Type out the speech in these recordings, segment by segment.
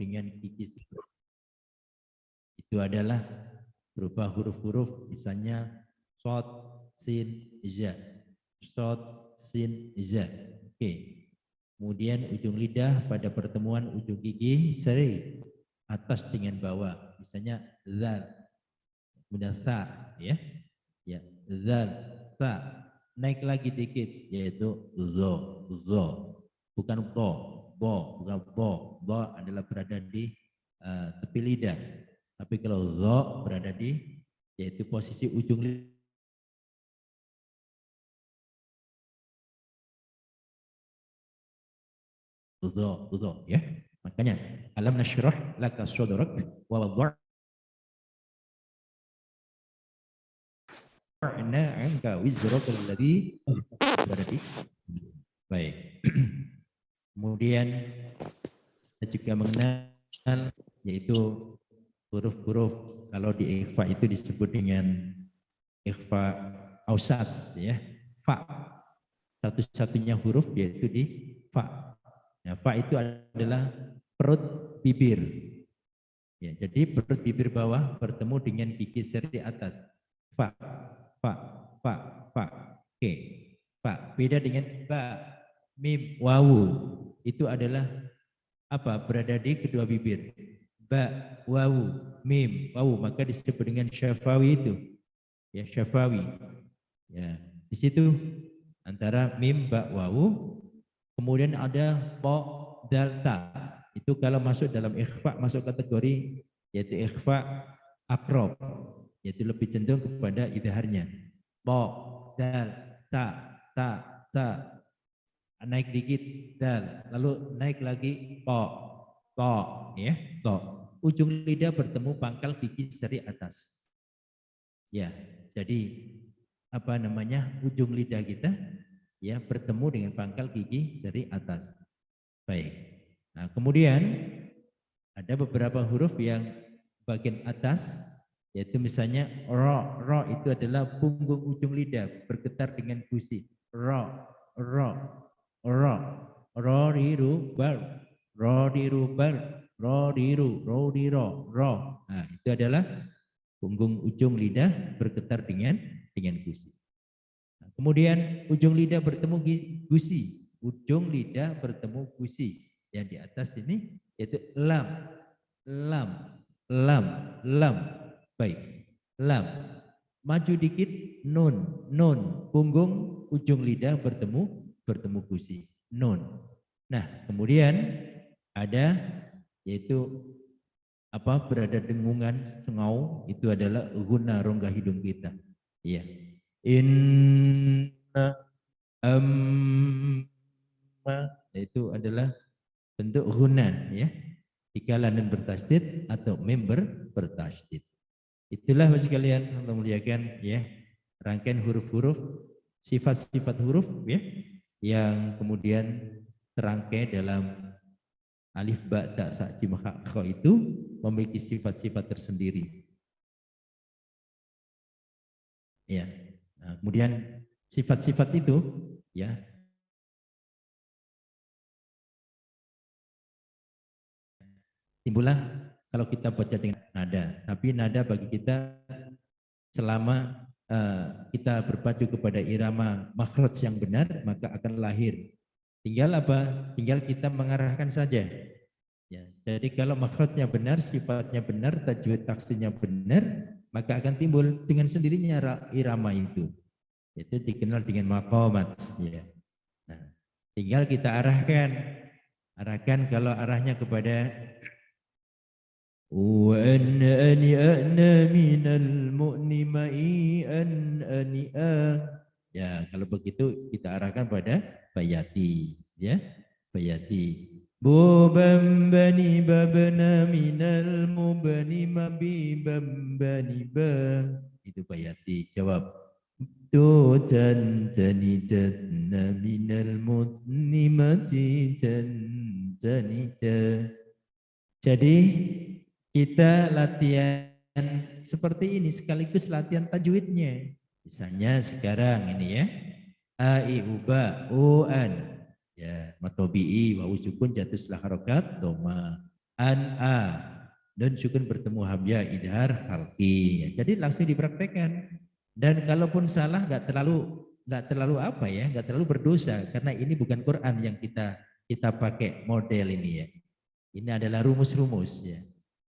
dengan gigi itu adalah berupa huruf-huruf misalnya shad, sin, za. Shad, sin, za. Oke. Kemudian ujung lidah pada pertemuan ujung gigi seri atas dengan bawah. Misalnya zal, kemudian tha, ya. Ya, zal, tha. Naik lagi dikit yaitu zo. Bukan bo, bukan bo. Bo adalah berada di tepi lidah. Tapi kalau zo berada di yaitu posisi ujung lidah. Zo, ya. Makanya alam nasyrah laka sadrak wa wada'na 'anka wizraka alladhi berarti baik. Kemudian kita juga mengenal yaitu huruf-huruf kalau di ikhfa itu disebut dengan ikhfa ausat, ya. Fa. Satu-satunya huruf yaitu di fa. Nah, fa itu adalah perut bibir. Ya, jadi perut bibir bawah bertemu dengan gigi seri atas. Fa, fa, fa, fa. Oke, fa. Beda dengan ba, mim, wawu. Itu adalah apa? Berada di kedua bibir. Ba, wawu, mim, wawu. Maka disebut dengan syafawi itu. Ya, syafawi. Ya, di situ antara mim, ba, wawu. Kemudian ada po, dal, ta. Itu kalau masuk dalam ikhfa masuk kategori yaitu ikhfa akrob, yaitu lebih cenderung kepada idharnya. Po, dal, ta, naik dikit dal, lalu naik lagi po, ya, to. Ujung lidah bertemu pangkal gigi seri atas. Ya, jadi apa namanya ujung lidah kita ya bertemu dengan pangkal gigi seri atas. Baik. Nah, kemudian ada beberapa huruf yang bagian atas yaitu misalnya ro itu adalah punggung ujung lidah bergetar dengan gusi. Ro, riru, bar, ro. Nah, itu adalah punggung ujung lidah bergetar dengan gusi. Nah, kemudian ujung lidah bertemu gusi. Ujung lidah bertemu gusi. Yang di atas ini yaitu lam. Baik. Lam. Maju dikit nun. Punggung ujung lidah bertemu gusi. Nun. Nah, kemudian ada yaitu apa berada dengungan sengau itu adalah guna rongga hidung kita. Iya. Inna itu adalah bentuk guna, ya. Jika lanun bertasydid atau member bertasydid. Itulah sekalian Allah muliakan, ya, rangkaian huruf-huruf, sifat-sifat huruf, ya, yang kemudian terangkai dalam alif, ba, ta, sa, jim, ha, kha itu memiliki sifat-sifat tersendiri. Ya. Nah, kemudian sifat-sifat itu, ya, timbullah kalau kita baca dengan nada. Tapi nada bagi kita selama kita berpacu kepada irama makhraj yang benar, maka akan lahir. Tinggal apa? Tinggal kita mengarahkan saja. Ya, jadi kalau makhrajnya benar, sifatnya benar, tajwid taksirnya benar, maka akan timbul dengan sendirinya irama itu. Itu dikenal dengan maqamat. Ya. Nah, tinggal kita arahkan kalau arahnya kepada wa ana minal mu'nimai ya, kalau begitu kita arahkan pada bayati, ya, bayati. Bubam bani babna minal mubani mabi bambani ba, itu bayati. Jawab tutan tanidatna minal mutnimati tanita. Jadi kita latihan seperti ini sekaligus latihan tajwidnya. Misalnya sekarang ini, ya, a, i, u, ba, u, an, ya, matobi'i, wawu sukun, jatuh setelah harokat, doma. An-a. Nun sukun bertemu hamzah idhar halqi. Jadi langsung dipraktekkan. Dan kalaupun salah nggak terlalu apa ya, nggak terlalu berdosa karena ini bukan Quran yang kita pakai model ini ya. Ini adalah rumus-rumus ya.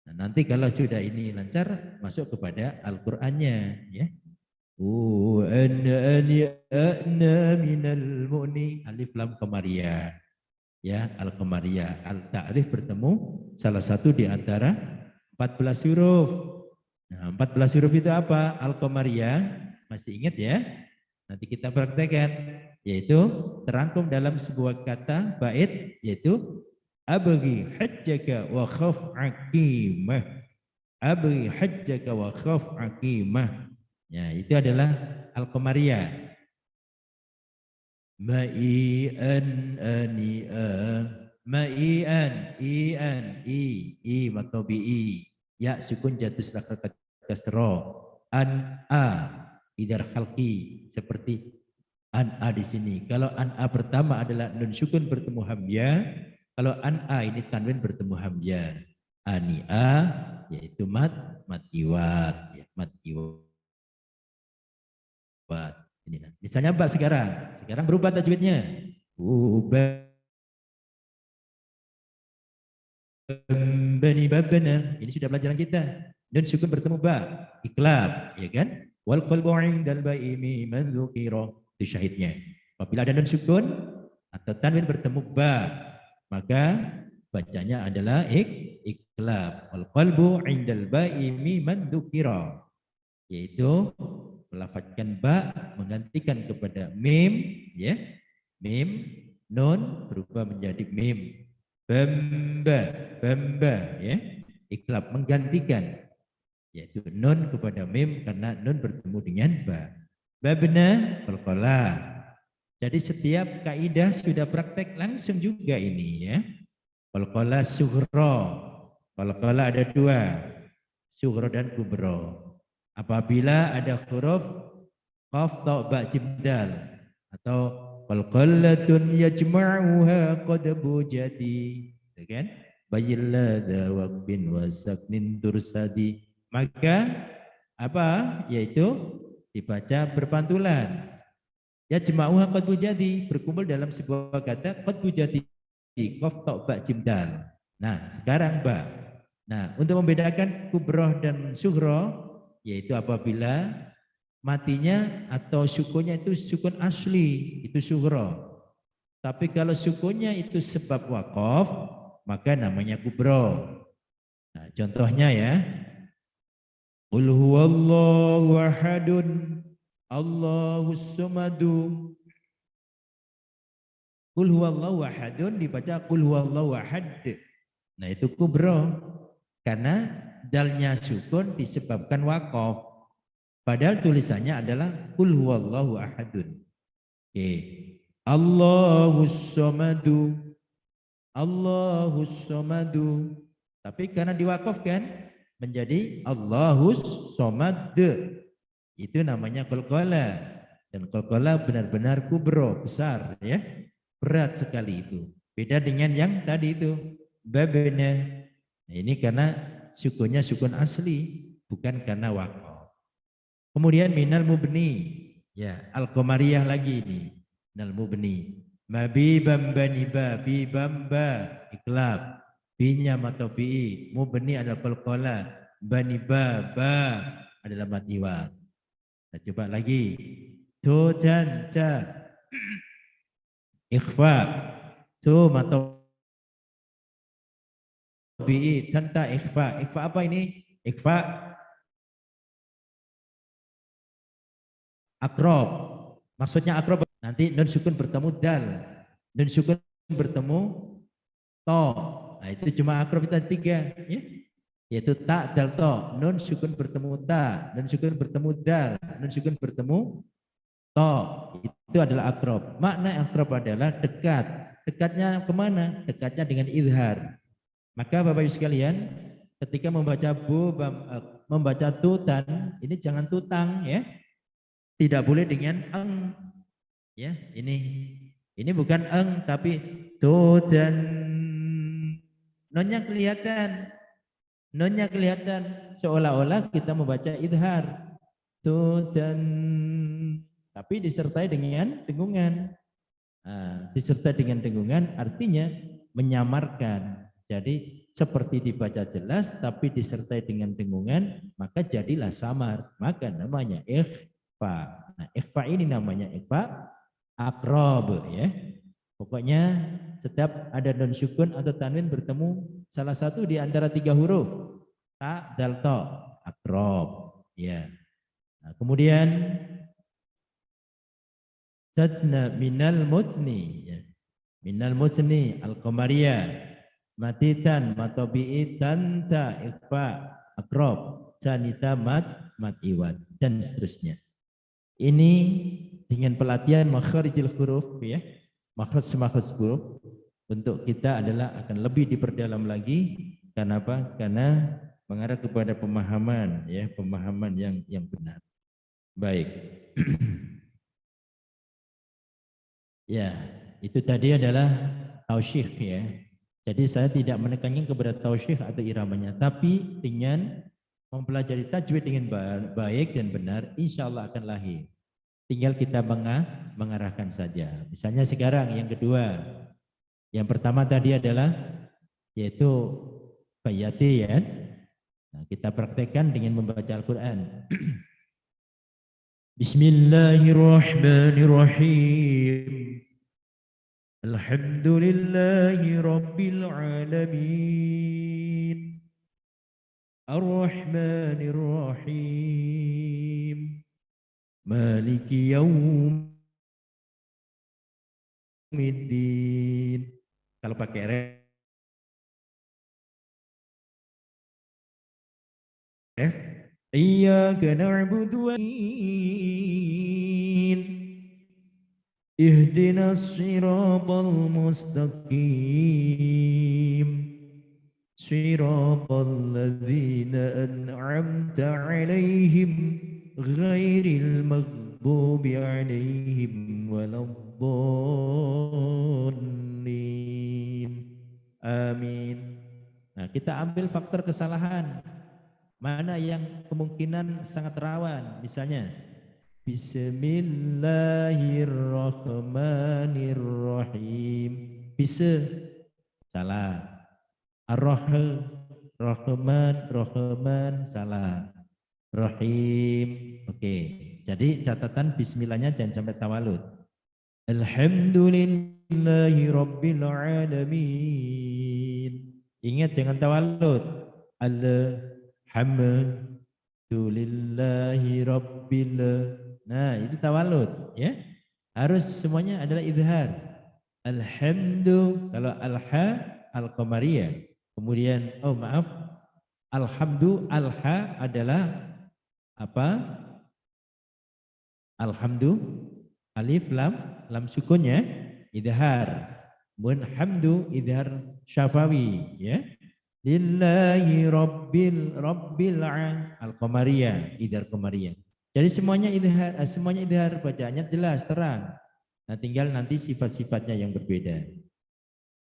Nah, nanti kalau sudah ini lancar masuk kepada Al-Qur'annya ya. Minal mu'ni alif lam qamariyah. Ya, al-qamariyah. Al-ta'rif bertemu salah satu di antara 14 huruf. Nah, 14 huruf itu apa? Al-qamariyah. Masih ingat ya? Nanti kita praktekkan, yaitu terangkum dalam sebuah kata bait, yaitu abghi hajjaka wa khaf aqimah. Abghi hajjaka wa khaf aqimah. Ya, itu adalah al-qamariyah. Ma'ian ani'a. Ma'ian, ian, i atau bi. Ya sukun jatuh setelah kasro. An-a idhar halqi seperti an-a di sini. Kalau an-a pertama adalah nun sukun bertemu hamzah, kalau an-a ini tanwin bertemu hamzah. Ani'a yaitu matiwat, ya, matiwat. Ini. Misalnya Mbak sekarang berubah tajwidnya. Bani babana. Ini sudah pelajaran kita. Dan sukun bertemu ba, iklab, ya kan? Wal qalbu 'indal baimi man dzukira. Itu syahidnya. Apabila ada nun sukun atau tanwin bertemu ba, maka bacanya adalah iklab. Wal qalbu 'indal baimi man dzukira. Yaitu melafadzkan ba menggantikan kepada mim, ya. Mim, nun berubah menjadi mim. Bamba, ya. Iklab menggantikan, yaitu nun kepada mim karena nun bertemu dengan ba. Babna qalqala. Jadi setiap kaidah sudah praktek langsung juga ini ya. Qalqala sughra. Qalqala ada dua, sughra dan kubra. Apabila ada huruf qaf ta ba jim dal atau qalqalatun yajma'uha qad bujadi, kan? Bayilladha waqbin wasaknin tursadi. Maka apa? Yaitu dibaca berpantulan. Yajma'uha qad bujadi, berkumpul dalam sebuah kata qad bujadi. Qaf ta ba jim dal. Nah, sekarang ba. Nah, untuk membedakan kubroh dan sughra, yaitu apabila matinya atau sukunnya itu sukun asli, itu sughra. Tapi kalau sukunnya itu sebab waqaf, maka namanya kubro. Nah, contohnya ya. Qul huwallahu ahadun, Allahus samadu. Qul huwallahu ahadun dibaca qul huwallahu ahad. Nah, itu kubro. Karena dalnya sukun disebabkan waqaf. Padahal tulisannya adalah qul huwallahu ahadun. Oke. Allahus samadu. Allahus samadu. Tapi karena diwakafkan menjadi Allahus samad. Itu namanya qalqala. Dan qalqala benar-benar kubro, besar ya. Berat sekali itu. Beda dengan yang tadi itu babna. Nah, ini karena sukunnya sukun asli, bukan karena waqaf. Kemudian minal mubni, ya al-qamariyah lagi ini, minal mubni. Mabi bambani ba, bi bamba, iklab. Binya atau bi, mubni adalah qalqala, bani ba adalah matiwat. Nah, coba lagi. Tu dan ca, ikhfa, tu atau bi tanta ikhfa. Ikhfa apa ini? Ikhfa akrob. Maksudnya akrob nanti nun sukun bertemu dal, nun sukun bertemu to. Nah, itu cuma akrob itu tiga ya. Yaitu ta dal to, nun sukun bertemu ta, nun sukun bertemu dal, nun sukun bertemu to. Itu adalah akrob. Makna akrob adalah dekat. Dekatnya kemana? Dekatnya dengan izhar. Maka Bapak Ibu sekalian, ketika membaca membaca tutan, ini jangan tutang ya. Tidak boleh dengan eng. Ya, ini bukan eng tapi tutan. nonnya kelihatan. Nonnya kelihatan seolah-olah kita membaca idhar. Tujan, tapi disertai dengan dengungan. Nah, disertai dengan dengungan artinya menyamarkan. Jadi seperti dibaca jelas tapi disertai dengan dengungan, maka jadilah samar. Maka namanya ikhfa. Nah, ikhfa ini namanya ikhfa akrob ya. Pokoknya setiap ada nun sukun atau tanwin bertemu salah satu di antara 3 huruf ta, dal, to, akrob. Ya. Nah, kemudian tajna minal mutni ya. Minal mutni al-qamariyah matitan matobi'i tanta ikhfa akrob janita mat iwan dan seterusnya. Ini dengan pelatihan makharijil huruf ya. Makhraj huruf untuk kita adalah akan lebih diperdalam lagi. Karena apa? Karena mengarah kepada pemahaman ya, pemahaman yang benar. Baik. Ya, itu tadi adalah tausyikh ya. Jadi saya tidak menekankan kepada tausyikh atau iramanya, tapi dengan mempelajari tajwid dengan baik dan benar, insya Allah akan lahir. Tinggal kita mengarahkan saja. Misalnya sekarang yang kedua, yang pertama tadi adalah yaitu bayati ya. Nah, kita praktekkan dengan membaca Al-Quran. Bismillahirrahmanirrahim. Alhamdulillahi Rabbil Alamin. Ar-Rahmanir-Rahim. Maliki yaumiddin. Kalau pakai ref, iyyaka na'budu wa ihdinas siratal mustaqim. Siratal ladzina an'amta 'alaihim ghairil maghdubi 'alaihim waladdallin. Amin. Nah, kita ambil faktor kesalahan. Mana yang kemungkinan sangat rawan? Misalnya Bismillahirrahmanirrahim. Bisa salah. Rahman salah. Rahim. Oke. Jadi catatan bismillahnya jangan sampai tawalud. Alhamdulillahi Rabbil Alamin. Ingat jangan tawalud. Alhamdulillahi Rabbil. Nah itu tawalud ya. Harus semuanya adalah idhar. Alhamdu kalau alha al-qamariyah. Kemudian alha adalah apa? Alhamdu alif lam sukunnya idhar. Kemudian hamdu idhar syafawi ya. Lillahi rabbil al-qamariyah idhar qamariyah. Jadi semuanya idhar bacaannya jelas terang. Nah tinggal nanti sifat-sifatnya yang berbeda.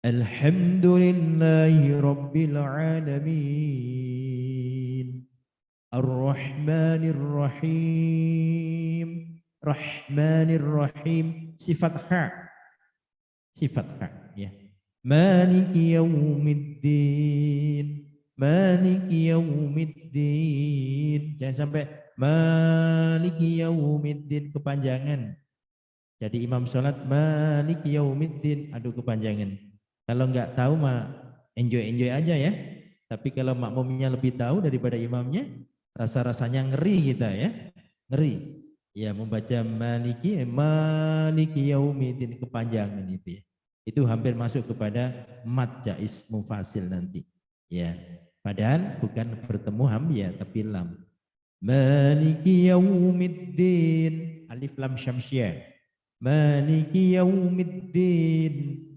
Alhamdulillahi Rabbil Alamin. Ar-Rahmanir-Rahim. Rahmanir-Rahim. Sifat ha ya. Maliki yaumiddin. Maliki yaumiddin. Jangan sampai Maliki yaumiddin kepanjangan. Jadi imam sholat Maliki yaumiddin, aduh kepanjangan. Kalau nggak tahu mah enjoy aja ya. Tapi kalau makmumnya lebih tahu daripada imamnya, rasa-rasanya ngeri kita ya. Ngeri. Ya membaca Maliki yaumiddin kepanjangan itu ya. Itu hampir masuk kepada mat jaiz mufasil nanti. Ya. Padahal bukan bertemu hamzah tapi lam. Maliki yaumiddin alif lam syamsiyah. Maliki yaumiddin.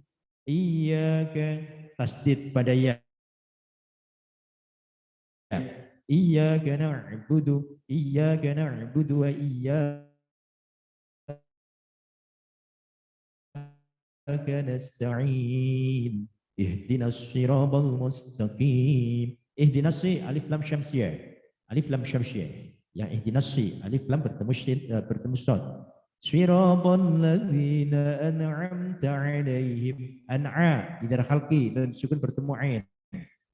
Iyyaka tasdid pada ya. Iyyaka na'budu wa iyyaka nasta'in. ihdinas siratal mustaqim. Ihdinas alif lam syamsiyah. Alif lam syamsiyah. Yang ihdinas alif lam bertemu shad. Siratal ladzina an'amta 'alaihim. An'a idhar khalqi dan sukun bertemu ain.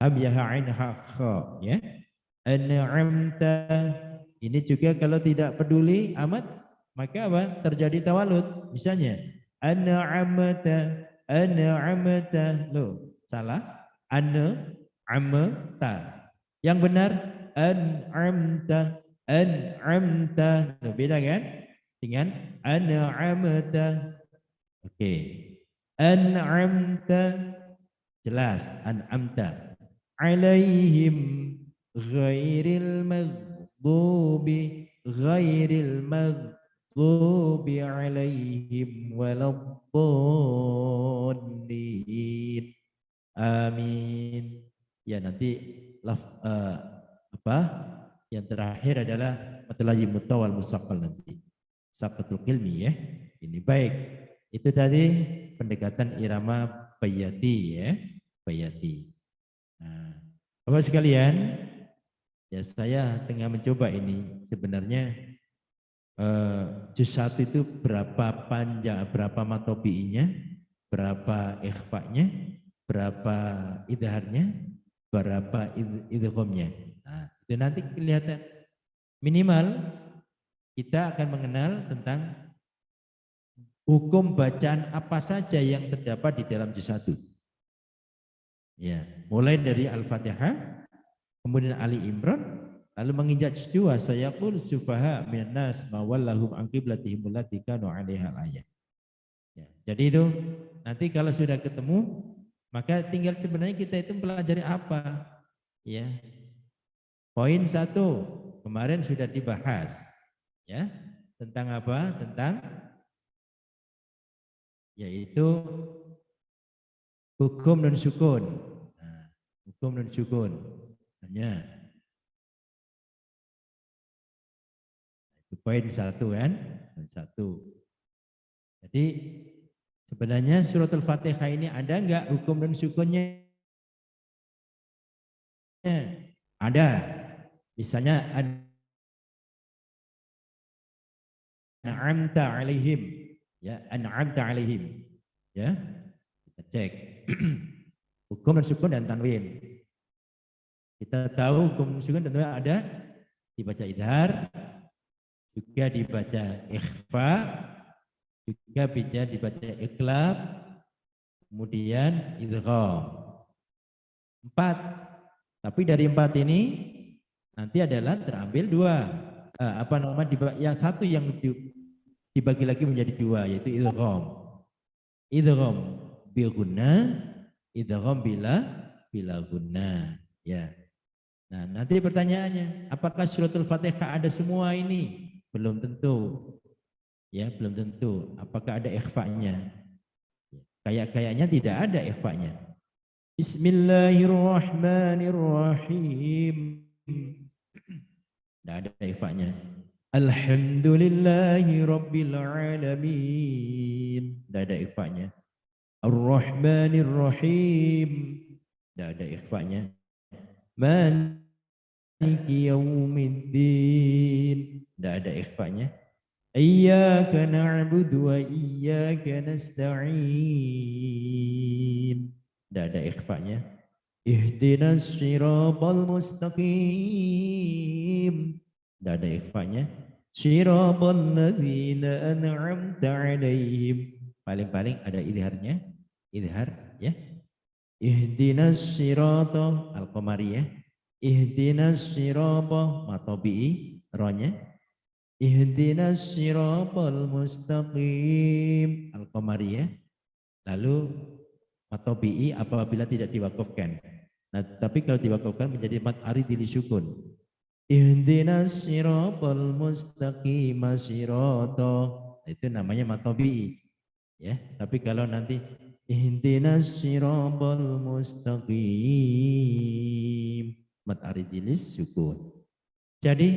Hamzah ain ha kha ya. An'amta ini juga kalau tidak peduli amat maka apa? Terjadi tawalud. Misalnya an'amta loh, salah. An'amta. Yang benar an'amta loh, beda kan? Dengan an'amta. Oke. An'amta jelas an'amta alaihim ghairil maghdubi alaihim waladdallin. Amin. Ya nanti yang terakhir adalah matlaji mutawal musaqqal nanti. Saqatul ilmi ya. Ini baik. Itu tadi pendekatan irama bayati ya. Bayati. Nah, Bapak sekalian, ya saya tengah mencoba ini. Sebenarnya juz 1 itu berapa panjang, berapa matobi'inya, berapa ikhfa'nya, berapa idharnya, berapa idghamnya. Nah, itu nanti kelihatan. Minimal kita akan mengenal tentang hukum bacaan apa saja yang terdapat di dalam juz 1. Ya, mulai dari Al-Fatihah, kemudian Ali Imran, lalu menginjak juz 2, sayaqul sufaha minan nas ma wallahum an qiblatihim allati kanu 'alaiha ayat. Ya, jadi itu nanti kalau sudah ketemu maka tinggal sebenarnya kita itu pelajari apa? Ya. Poin 1 kemarin sudah dibahas. Ya. Tentang apa? Tentang yaitu hukum nun sukun. Nah, hukum nun sukun. Hanya itu poin 1 kan? Poin 1. Jadi sebenarnya suratul Fatihah ini ada enggak hukum nun sukunnya? Ada. Misalnya an'amta 'alaihim. Ya, an'amta 'alaihim. Ya. Kita cek. Hukum nun sukun dan tanwin. Kita tahu hukum nun sukun tentu ada dibaca idhar, juga dibaca ikhfa, juga bisa dibaca iqlab, kemudian idgham. 4. Tapi dari 4 ini nanti adalah terambil 2. Yang satu yang dibagi lagi menjadi 2 yaitu idgham. Idgham bil gunnah, idgham bila gunnah. Ya. Nah, nanti pertanyaannya, apakah suratul Fatihah ada semua ini? Belum tentu. Ya, belum tentu. Apakah ada ikhfa'nya? Kayaknya tidak ada ikhfa'nya. Bismillahirrahmanirrahim. Tidak ada ikhfa'nya. Alhamdulillahi rabbil alamin. Tidak ada ikhfa'nya. Ar-Rahmanir-Rahim. Tidak ada ikhfa'nya. Maliki yaumiddin. Tidak ada ikhfa'nya. Iyyaka na'budu wa iyyaka nasta'in. Tidak ada ikhfa'nya. Ihdinas siratal mustaqim. Tidak ada ikhfa'nya. Siratal ladzina an'amta 'alaihim. Paling-paling ada idharnya. Idhar ya. Ihdinas siratal al-qamariyah. Ihdinas siratal matobi'i rohnya. Ihdinas siratal mustaqim al-qamariyah. Lalu matobi'i apabila tidak diwakafkan. Nah, tapi kalau diwakafkan menjadi mat aridil sukun. Ihdinas siratal mustaqim siratal. Itu namanya matobi'i. Ya, tapi kalau nanti ihdinas siratal mustaqim mat aridilis sukun. Jadi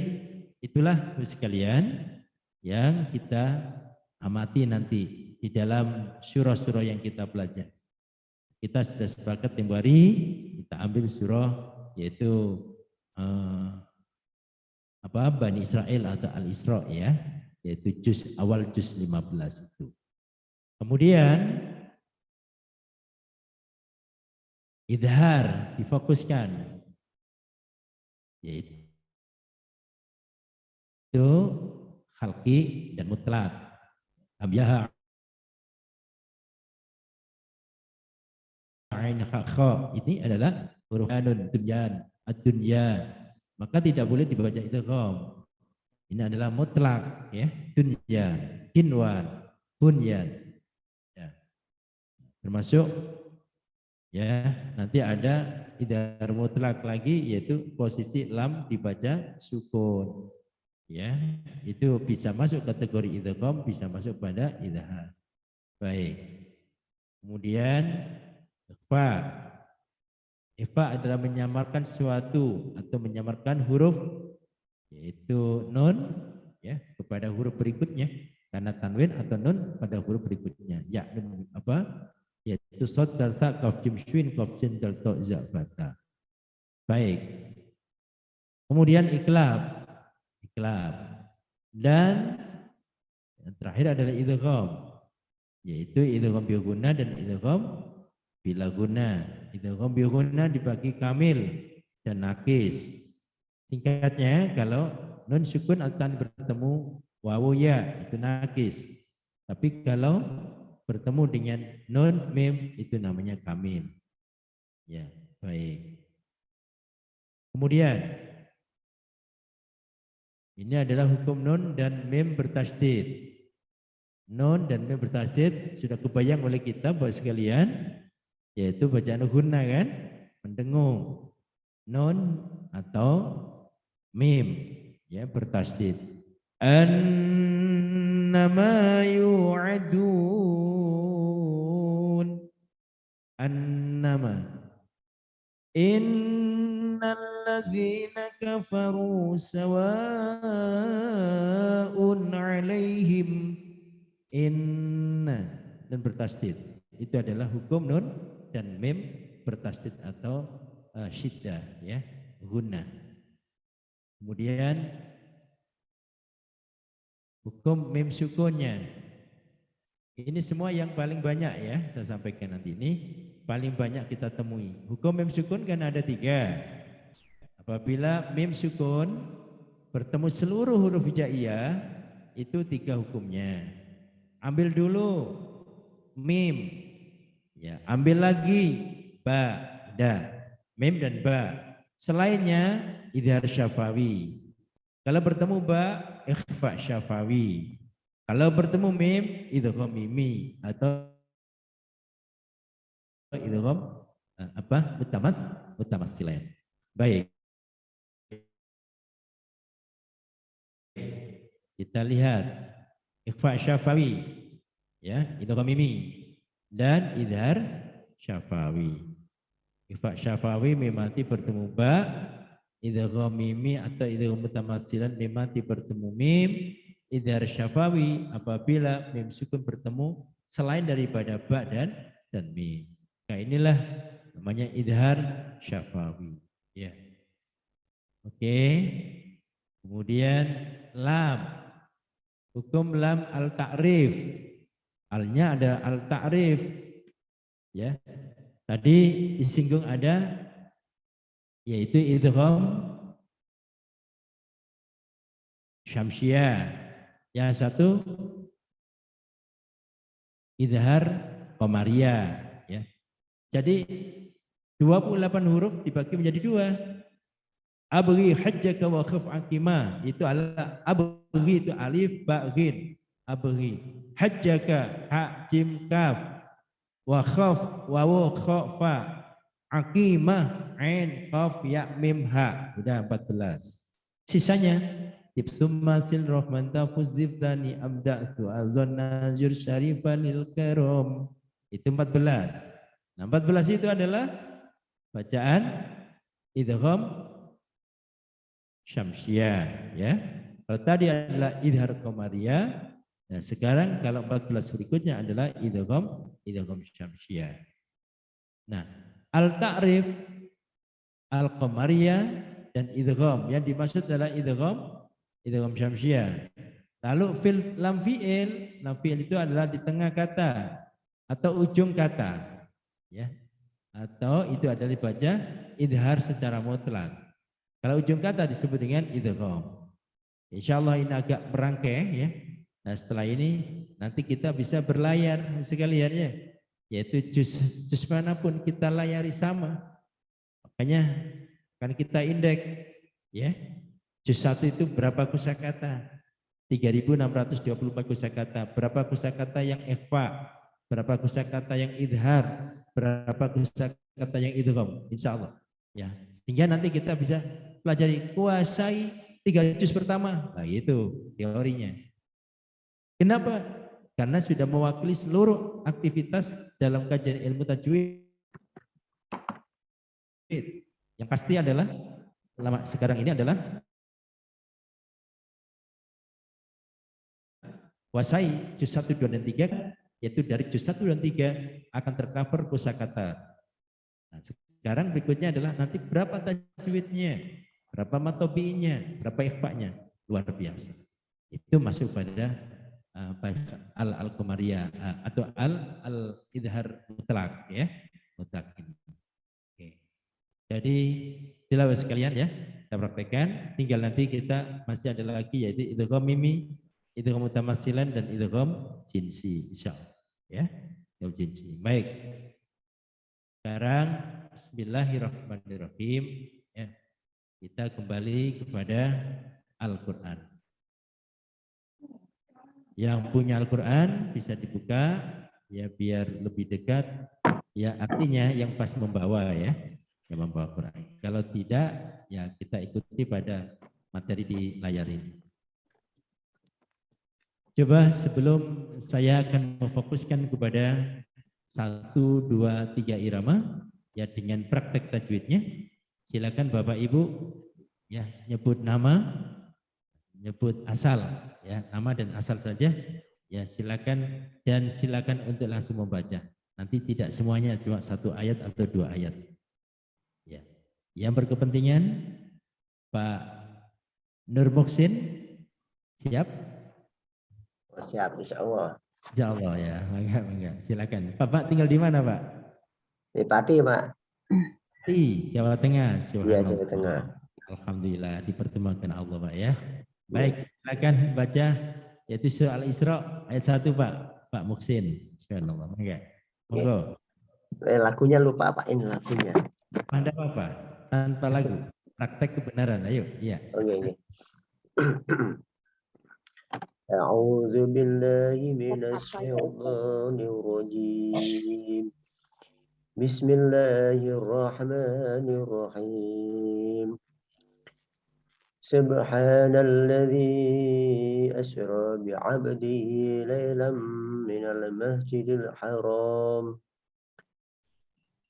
itulah sekalian yang kita amati nanti di dalam surah-surah yang kita pelajari. kita sudah sepakat tempo hari kita ambil surah yaitu Bani Israel atau Al-Isra ya, yaitu awal juz 15 itu. Kemudian idhar difokuskan, yaitu khalqi dan mutlak. Abyaha ain kha, ini adalah huruf anun dunyan ad-dunya, maka tidak boleh dibaca idgham. Ini adalah mutlak ya, dunyan, kinwan, bunyan. Ya. Termasuk ya, nanti ada idhar mutlak lagi yaitu posisi lam dibaca sukun. Ya, itu bisa masuk kategori idgham, bisa masuk pada idhar. Baik. Kemudian ikhfa adalah menyamarkan sesuatu atau menyamarkan huruf yaitu nun ya kepada huruf berikutnya karena tanwin atau nun pada huruf berikutnya. Ya, yaitu sod dal ta kaf jim shin kaf jin dal ta za bata. Baik. Kemudian iklab dan yang terakhir adalah idgham, yaitu idgham bi guna dan idgham bila guna. Idgham bi guna dibagi kamil dan nakis. Singkatnya kalau nun sukun akan bertemu wawu ya itu nakis. Tapi kalau bertemu dengan nun mim itu namanya kamil. Ya, baik. Kemudian ini adalah hukum nun dan mim bertasydid. Nun dan mim bertasydid sudah kebayang oleh kita Bapak sekalian, yaitu bacaan gunna kan, mendengung. Nun atau mim ya bertasydid. Annama yu'adun. Annama. Innalladzina kafaru sawa'un 'alaihim. Inna dan bertasydid. Itu adalah hukum nun dan mim bertasydid atau syiddah ya, gunnah. Kemudian hukum mim sukunnya. Ini semua yang paling banyak ya, saya sampaikan nanti ini paling banyak kita temui. Hukum mim sukun kan ada 3. Apabila mim sukun bertemu seluruh huruf hijaiyah itu 3 hukumnya. Ambil dulu mim, ya, ambil lagi ba, da, mim dan ba. Selainnya idhar syafawi. Kalau bertemu ba, ikhfa syafawi. Kalau bertemu mim, idgham mimi atau idgham mutamatsilan. Baik. Kita lihat ikhfa syafawi ya, idgham mimi dan idhar syafawi. Ikhfa syafawi memati bertemu ba, idgham mimi atau idgham mutamatsilan memati bertemu mim, idhar syafawi apabila mim sukun bertemu selain daripada ba dan mim. Nah, inilah namanya idhar syafawi ya. Oke. Kemudian lam. Hukum lam al-ta'rif. Alnya ada al-ta'rif. Ya. Tadi disinggung ada yaitu idgham syamsiyah. Yang satu idhar qamariyah ya. Jadi 28 huruf dibagi menjadi 2. Abghi hajjaka wa khaf aqima itu ala abghi itu alif ba ghin abghi hajjaka ha jim kaf wa khaf wawu kha fa aqimah ain qaf ya mim ha udah 14. Sisanya ibsumma sil rahman tafuz difdani abda'tu azan nazir syarifanil karam itu 14. Nah 14 itu adalah bacaan idgham syamsiyah ya. Kalau tadi adalah idhar qamariyah, nah sekarang kalau 14 berikutnya adalah idgham syamsiyah. Nah, al-ta'rif, al-qamariyah, dan idgham. Yang dimaksud adalah idgham syamsiah. Lalu lam fi'il itu adalah di tengah kata atau ujung kata. Ya. Atau itu adalah dibaca idhar secara mutlak. Kalau ujung kata disebut dengan idgham. Insyaallah ini agak merangkai ya. Nah, setelah ini nanti kita bisa berlayar sekalian ya. Yaitu juz manapun kita layari sama. Makanya kan kita indeks ya. Juz 1 itu berapa kosakata? 3.624 kosakata. Berapa kosakata yang ikhfa? Berapa kosakata yang idhar? Berapa kosakata yang idgham? Insyaallah. Ya. Sehingga nanti kita bisa pelajari kuasai 3 juz pertama. Nah, itu teorinya. Kenapa? Karena sudah mewakili seluruh aktivitas dalam kajian ilmu tajwid. Yang pasti adalah sekarang ini adalah kuasai juz 1, 2, dan 3, yaitu dari juz 1 dan 3 akan tercover kosakata. Nah, sekarang berikutnya adalah nanti berapa tajwidnya, berapa matobi'nya, berapa ikhfa'nya. Luar biasa. Itu masuk pada al-qamariyah atau al-idhar mutlak ya. Mutlak ini. Oke. Jadi silahkan sekalian ya, kita praktekkan. Tinggal nanti kita masih ada lagi yaitu idgham mimi, idgham mutamatsilan, dan idgham jinsi, insyaallah ya. Idgham jinsi. Baik. Sekarang bismillahirrahmanirrahim ya. Kita kembali kepada Al-Qur'an. Yang punya Al-Qur'an bisa dibuka ya biar lebih dekat ya, artinya yang pas membawa ya. Yang membawa Quran. Kalau tidak ya kita ikuti pada materi di layar ini. Coba sebelum saya akan memfokuskan kepada 1, 2, 3 irama ya dengan praktek tajwidnya, silakan Bapak Ibu ya nyebut nama, nyebut asal ya, nama dan asal saja ya, silakan, dan silakan untuk langsung membaca. Nanti tidak semuanya cuma 1 ayat atau 2 ayat. Ya. Yang berkepentingan Pak Nur Muhsin, siap? Oh, siap, insya Allah. Insya Allah ya, enggak. Silakan. Bapak tinggal di mana Pak? Di Pati, Pak. Di Jawa Tengah. Iya, Jawa Tengah. Alhamdulillah dipertemukan Allah Pak ya. Baik, silakan baca yaitu surah Al-Isra ayat 1 Pak. Pak Muhsin. Subhanallah. Enggak. Monggo. Lagunya lupa Pak, ini lagunya. Anda apa? Tanpa lagu. Praktek kebenaran. Ayo, iya. Oke. A'udzu billahi minasy syaithanir rajim. Bismillahirrahmanirrahim. Subhanalladzi asra bi'abdihi lailan minal masjidil haram.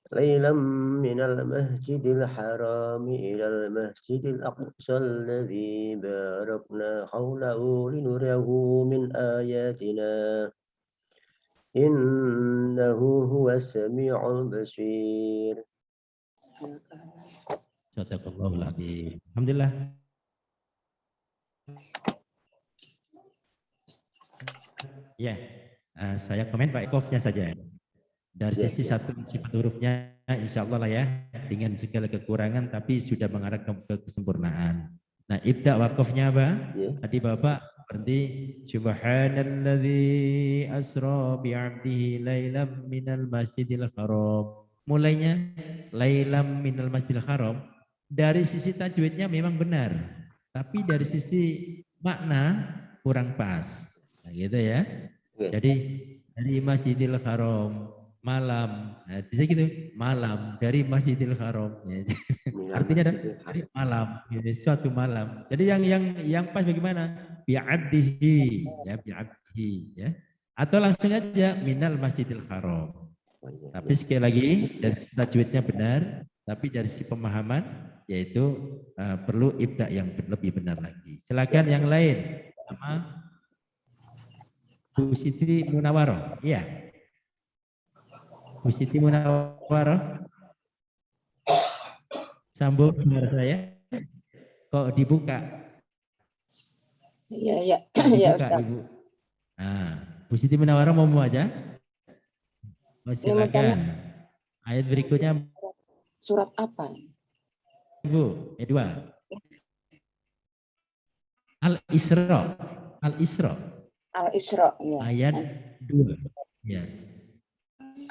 ليلا من المسجد الحرام إلى المسجد الأقصى الذي باركنا حوله لنريه من آياتنا إنه هو السميع البصير. Sadaqallahul adzim. Alhamdulillah. Ya, saya komen Pak Ekofnya saja. Dari sisi satu sifat hurufnya insya Allah lah ya, dengan segala kekurangan tapi sudah mengarah ke kesempurnaan. Nah, ibda wakofnya apa? Tadi Bapak berarti subhanalladzi asra bi'abdihi lailam minal masjidil haram. Mulainya lailam minal masjidil haram, dari sisi tajwidnya memang benar, tapi dari sisi makna kurang pas. Nah, gitu ya. Jadi dari Masjidil Haram malam, nah, bisa gitu, malam dari Masjidil Haram. Ya. Artinya dari malam, gitu, suatu malam. Jadi yang pas bagaimana? Bi'abdihi, ya bi'abdihi, ya. Atau langsung aja minal Masjidil Haram. Tapi sekali lagi dari tajwidnya benar, tapi dari sisi pemahaman yaitu perlu ibda yang lebih benar lagi. Silakan yang lain. Sama Bu Siti Munawaroh, iya. Bu Siti Munawarah, sambung suara saya. Kok dibuka? Iya, iya. Kok Ya, dibuka, Ustaz. Ibu? Nah, Bu Siti Munawarah mau aja? Oh, Ini mau tanya, silakan. Ayat berikutnya, surat apa? Ibu. Ayat 2. Al-Isra. Al-Isra. Al-Isra. Ya. Ayat 2. Ya.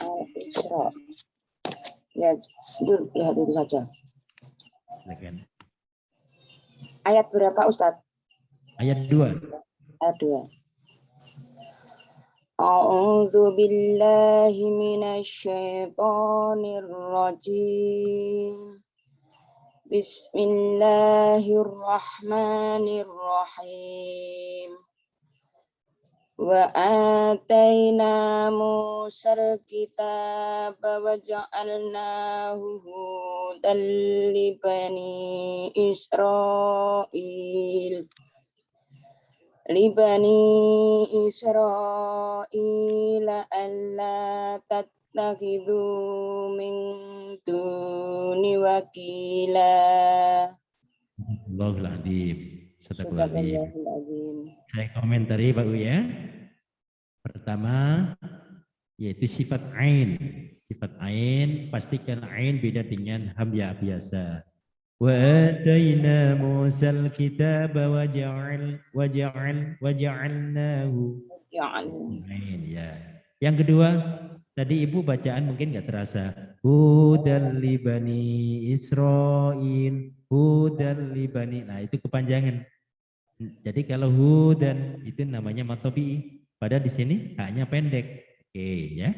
Al-Isra. Ya, lihat itu saja. Silakan. Ayat berapa, Ustaz? Ayat 2. Ayat 2. A'udzu billahi minasyaitonir rajim. Bismillahirrahmanirrahim. Wa ataina Musal kitaba wa ja'alnahu hudan li bani Israil. Libani Israila alla tattakhidhu min duni wakila. Allahul Azim. Sadaqallahul Azim. Sadaqallahul azim. Saya komentari Pak U ya. Pertama, yaitu sifat ain. Sifat ain, pastikan ain beda dengan hamzah biasa. Wa ataina Musal kitaba wa ja'alnahu. Ain, ya. Yang kedua, tadi Ibu bacaan mungkin nggak terasa. Hudan li bani Israil, hudan li bani. Nah, itu kepanjangan. Jadi kalau hudan itu namanya matobi. Padahal di sini haknya pendek. Oke ya.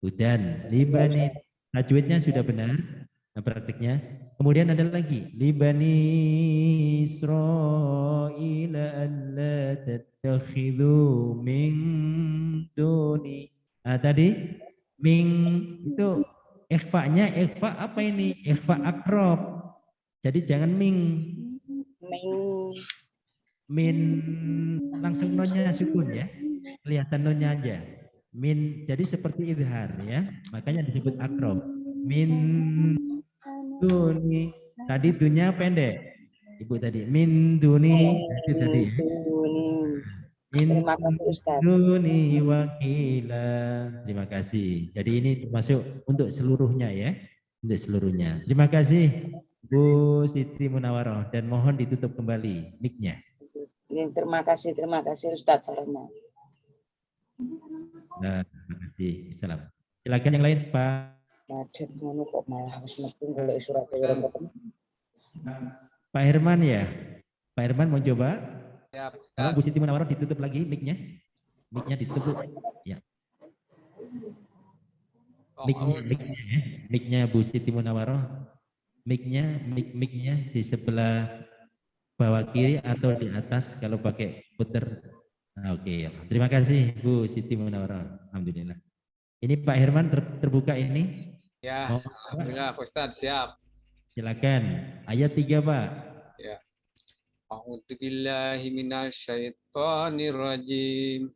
Hudan libani. Tajwidnya sudah benar. Nah, praktiknya. Kemudian ada lagi. Libani Israil alla tattakhidhu min duni. Nah, tadi min itu ikhfa-nya ikhfa apa ini? Ikhfa akrob. Jadi jangan ming. Min langsung nonnya sukun ya, kelihatan nonnya aja. Min jadi seperti idhar ya, makanya disebut akrob. Min duni, tadi dunya pendek, Ibu tadi. Min duni itu tadi. Ya. Min Terima kasih Ustaz. duni wakila. Terima kasih. Jadi ini termasuk untuk seluruhnya ya, untuk seluruhnya. Terima kasih Bu Siti Munawarah dan mohon ditutup kembali mic-nya. Terima kasih Ustaz sarannya. Nah, terima kasih. Salam. Silakan yang lain Pak. Macet ngono kok malah harus meeting golek surat orang ketemu. Pak Herman ya. Pak Herman mau coba? Ya, Kalau Bu Siti Munawarah ditutup lagi mic-nya. Mic-nya ditutup. Ya. Mic-nya ya. Mic-nya Bu Siti Munawarah. Mic-nya di sebelah bawah kiri atau di atas kalau pakai puter. Nah, oke. Terima kasih Bu Siti Munawarah. Alhamdulillah. Ini Pak Herman terbuka ini. Ya, alhamdulillah Ustaz siap. Silakan. Ayat 3 Pak. Ya. A'udzubillahi minasyaitonirrajim.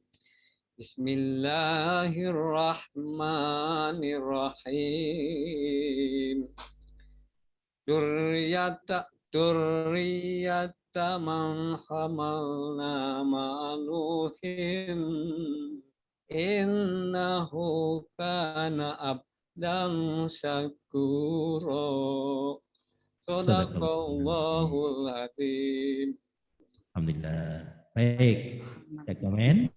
Bismillahirrahmanirrahim. Durriyata man hamalna ma'nuhin innahu kana abdan syakura. Sadaqallahul azim. Alhamdulillah. Baik. Ada komen?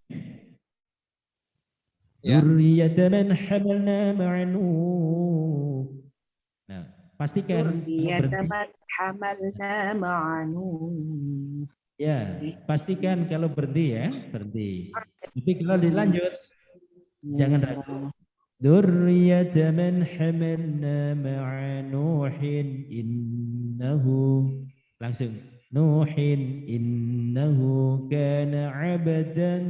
Ya. Dzurriyyatan man hamalna ma'nuh. Nah, pastikan Dzurriyyatan man hamalna ma'nuh. Ya, pastikan kalau berhenti ya, berhenti. Tapi kalau dilanjut jangan ragu. Dzurriyyatan man hamalna ma'nuhin innahu langsung Nuhin innahu kana 'abdan.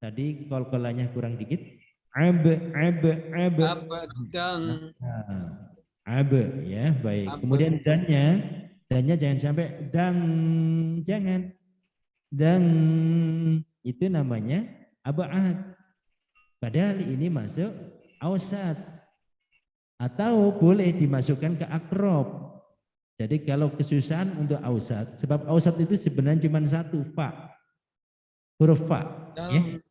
Tadi kol-kolannya kurang dikit. Abdan. Ya, baik. Kemudian dannya jangan sampai dang. Jangan. Dang itu namanya abad. Padahal ini masuk ausat. Atau boleh dimasukkan ke akrob. Jadi kalau kesusahan untuk ausat, sebab ausat itu sebenarnya cuma satu, fa. Huruf fa. Ya.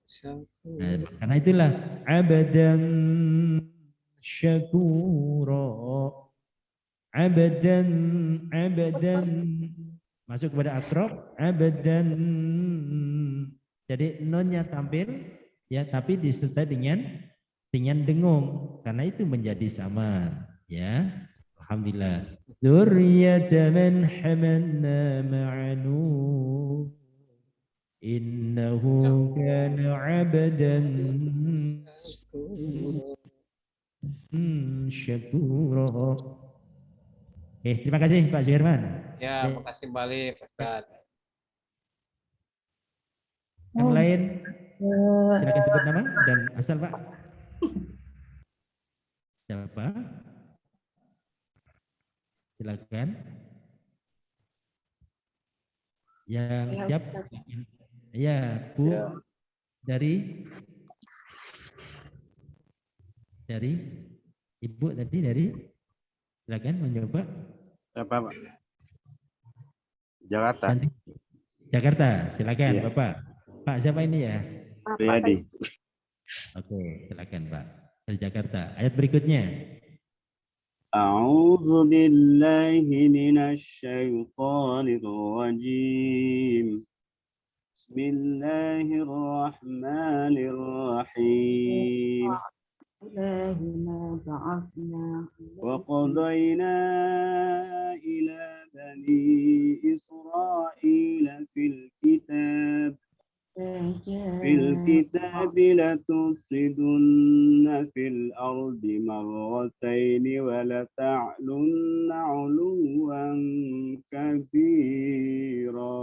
Nah, karena itulah abadan syakura. Abadan, abadan. Masuk kepada akrob, abadan. Jadi nonnya tampil, ya, tapi disertai dengan dengung, karena itu menjadi sama, ya. Alhamdulillah. Dzurriyyatan man hamalna ma'anu innahu kana 'abdan syakura. Terima kasih Pak Suherman. Ya, makasih balik Ustaz. Yang lain silakan sebut nama dan asal Pak. Siapa? Silakan. Yang siap? Ya, Bu. Ya. Dari Ibu tadi dari, silakan mencoba. Siapa Pak? Jakarta. Nanti. Jakarta, silakan Ya. Bapak. Pak siapa ini ya? Riyadi. Oke, silakan Pak. Dari Jakarta. Ayat berikutnya. A'udzu billahi minasy syaithanir rajim. Bismillahirrahmanirrahim. وقضينا إلى بني إسرائيل في الكتاب لتفسدن في الأرض مرتين ولتعلن علوا كبيرا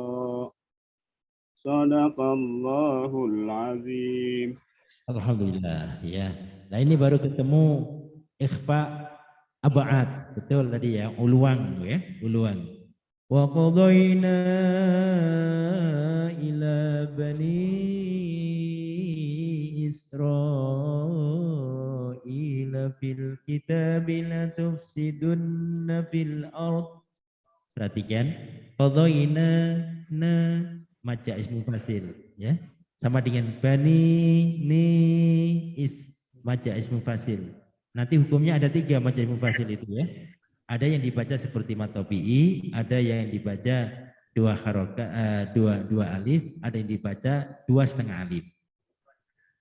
Sadaqallahul azim. Alhamdulillah, ya. Nah ini baru ketemu ikhfa ab'ad, betul tadi ya, uluang ya, uluang. Wa qadayna ila bani Israila fil kitabi la tufsidunna fil ard. Perhatikan, qadayna na maja ismu fasil ya. Sama dengan bani ni maja ismu fasil. Nanti hukumnya ada 3 maja ismu fasil itu ya. Ada yang dibaca seperti matopi'i, ada yang dibaca 2 harokat, 2 alif, ada yang dibaca 2,5 alif.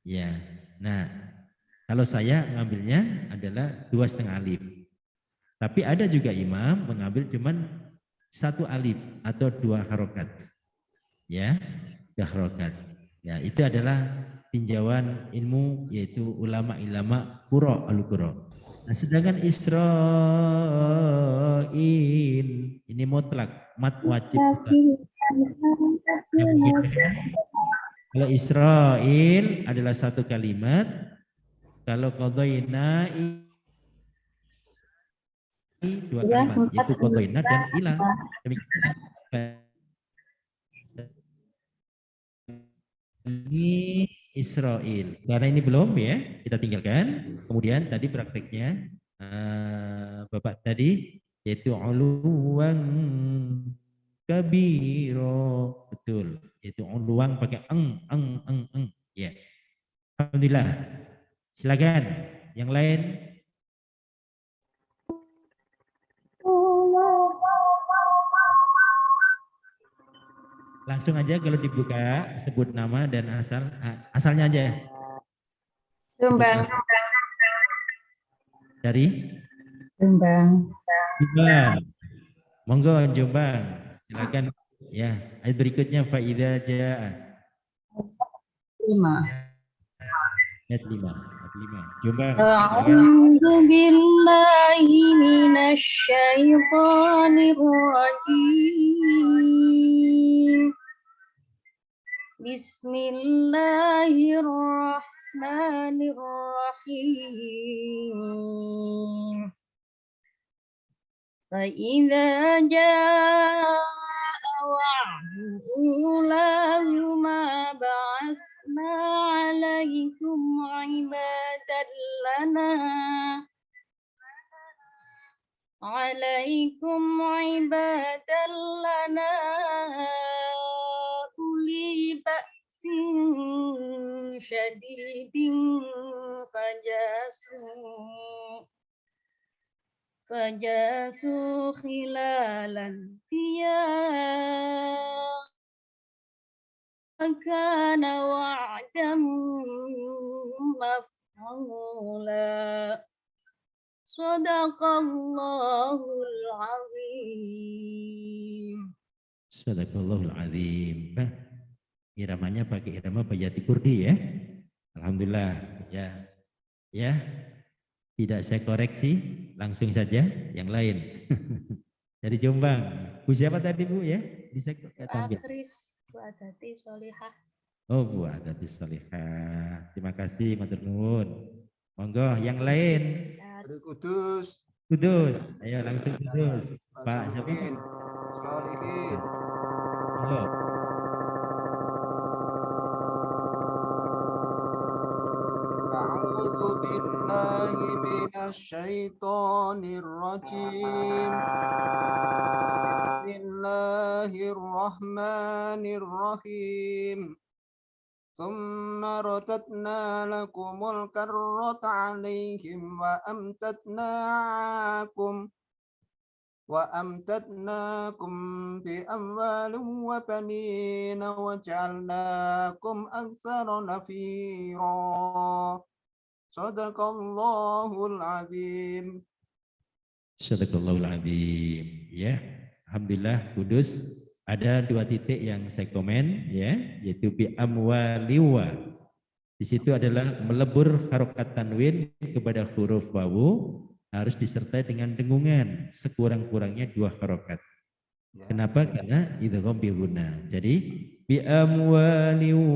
Ya. Nah, kalau saya mengambilnya adalah 2,5 alif. Tapi ada juga imam mengambil cuman 1 alif atau 2 harokat. Ya, 2 harokat. Ya, itu adalah tinjauan ilmu yaitu ulama-ulama qura al-qura. Nah, sedangkan Israil ini mutlak, mat wajib. Kalau Israil adalah 1 kalimat, kalau qadayna 2 kalimat, yaitu qadayna dan ila. Demikian ini Israel. Karena ini belum ya, kita tinggalkan. Kemudian tadi prakteknya Bapak tadi yaitu uluwang kabiro, betul. Yaitu uluwang pakai eng. Ya. Alhamdulillah. Silakan yang lain. Langsung aja kalau dibuka sebut nama dan asalnya aja. Jombang. Dari? Jombang. Jombang. Monggo Jombang. Silakan ya. Ayat berikutnya faida jaa. 5. Ayat 5. Jombang. A'udzu billahi minasy syaithanir rajim. Bismillahirrahmanirrahim. Fa idza jaa wa'du ulahuma ba'asna 'alaikum 'ibadan لنا عليكم عبادا لنا أولي بأس شديد فجاسوا خلال الديار كان وعدا مفعولا صدق الله العظيم. Sadaqallahul azim. Nah, iramanya pakai irama Bayati Kurdi ya. Alhamdulillah ya. Ya. Tidak saya koreksi, langsung saja yang lain. Dari Jombang. Bu siapa tadi Bu ya? Bisa tampil. Akris Bu Adati Solihah. Oh Bu Adati Solihah. Terima kasih matur nuwun. Monggo yang lain. Dari Kudus. Kudus. Ayo langsung Kudus. Pak siapa? Solihin. Halo. A'udzu billahi minasyaitonir rajim. Bismillahirrahmanirrahim. ثم رددنا لكم الكرة عليهم وأمددناكم بأموال وبنين وجعلناكم أكثر نفيرا صدق الله العظيم. Sadaqallahul azim. Ya, alhamdulillah Kudus. Ada 2 titik yang saya komen ya, yaitu bi amwaliwa. Di situ adalah melebur harokat tanwin kepada huruf wawu harus disertai dengan dengungan sekurang-kurangnya 2 harokat. Ya. Kenapa? Karena idgham bi gunna. Jadi bi amwaliwu.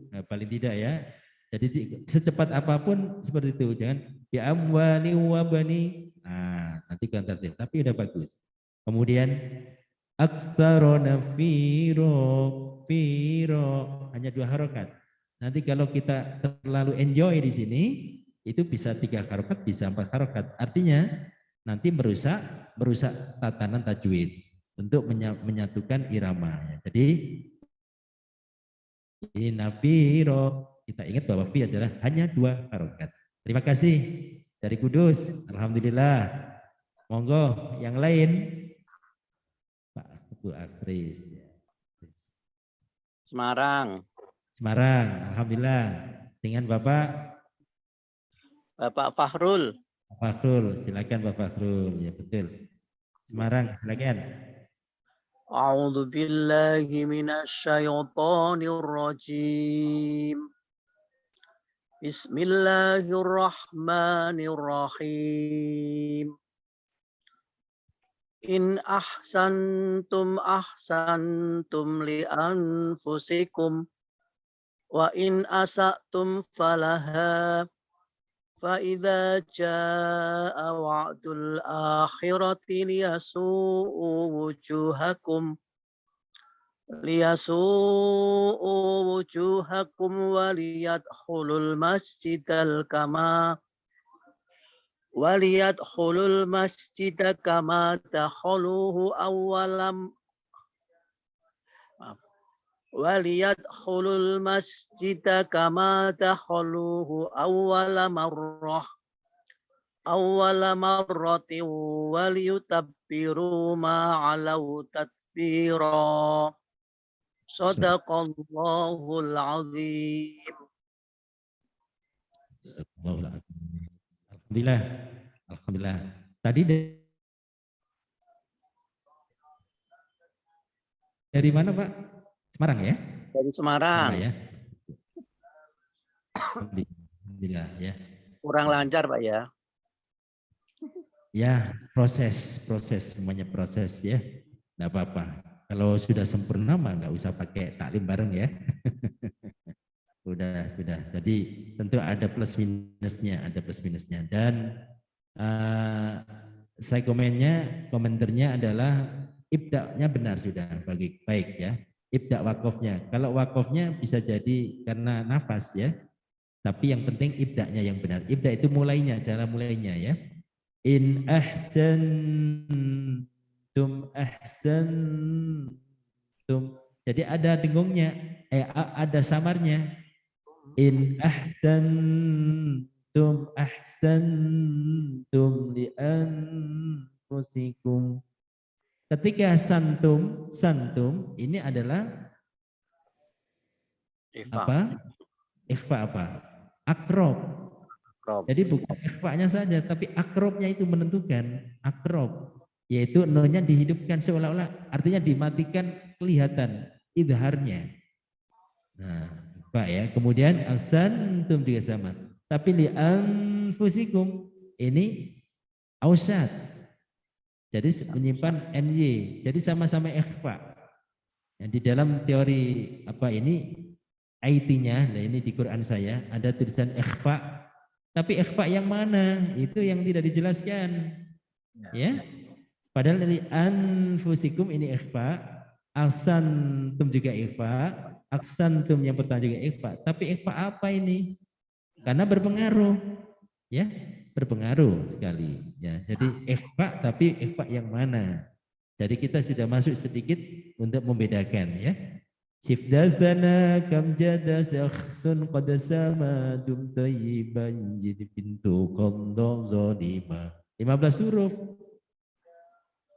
Nah, paling tidak ya. Jadi secepat apapun seperti itu, jangan bi amwaliwu wa bani. Nah, nanti tertib, tapi udah bagus. Kemudian aktsarona firo hanya 2 harokat. Nanti kalau kita terlalu enjoy di sini itu bisa 3 harokat, bisa 4 harokat. Artinya nanti merusak tatanan tajwid untuk menyatukan irama. Jadi nafiro, kita ingat bahwa fi adalah hanya 2 harokat. Terima kasih dari Kudus. Alhamdulillah. Monggo yang lain. Bu Akris. Semarang. Alhamdulillah. Dengan Bapak Fahrul. Silakan Bapak Fahrul. Ya betul. Semarang, silakan. A'udzu billahi minasyaitonir rajim. Bismillahirrahmanirrahim. In ahsantum li anfusikum wa in asatum falaha fa idza jaa wa'dul akhirati liyasu'u wujuhakum wa liyadkhulul masjidal kama dakhaluhu awwalam waliyadkhulul masjida kama dakhaluhu awwala marratin waliyutabbiru ma 'alau tatbira. Shadaqallahul azim. Alhamdulillah. Tadi dari mana Pak? Semarang ya? Dari Semarang. Ya. Alhamdulillah ya. Kurang lancar Pak ya. Ya proses semuanya proses ya. Nggak apa-apa. Kalau sudah sempurna mah nggak usah pakai taklim bareng ya. Sudah. Jadi tentu ada plus minusnya, dan saya komentarnya adalah ibda'nya benar sudah baik ya. Ibda' wakofnya. Kalau wakofnya bisa jadi karena nafas ya. Tapi yang penting ibda'nya yang benar. Ibda' itu mulainya, cara mulainya ya. In ahsantum ahsantum. Jadi ada dengungnya, ada samarnya. In ahsantum ahsantum li anfusikum. Ketika santum ini adalah apa? Ikhfa apa? Akrob. Jadi bukan ikhfa'nya saja, tapi akrobnya itu menentukan. Akrob, yaitu nonya dihidupkan seolah-olah, artinya dimatikan kelihatan idharnya. Nah, Pak ya. Kemudian ahsantum juga sama. Tapi li anfusikum ini ausat. Jadi menyimpan NY. Jadi sama-sama ikhfa. Yang di dalam teori apa ini IT-nya, nah ini di Quran saya ada tulisan ikhfa. Tapi ikhfa yang mana? Itu yang tidak dijelaskan. Ya. Padahal dari anfusikum ini ikhfa, ahsantum juga ikhfa, ahsantum yang pertama juga ikhfa. Tapi ikhfa apa ini? Karena berpengaruh. Ya, berpengaruh sekali. Ya, jadi ikhfa tapi ikhfa yang mana? Jadi kita sudah masuk sedikit untuk membedakan ya. Sifdazana kam jada syakhsun qad sama dum tayyiban jadi pintu qadha zalima. 15 huruf.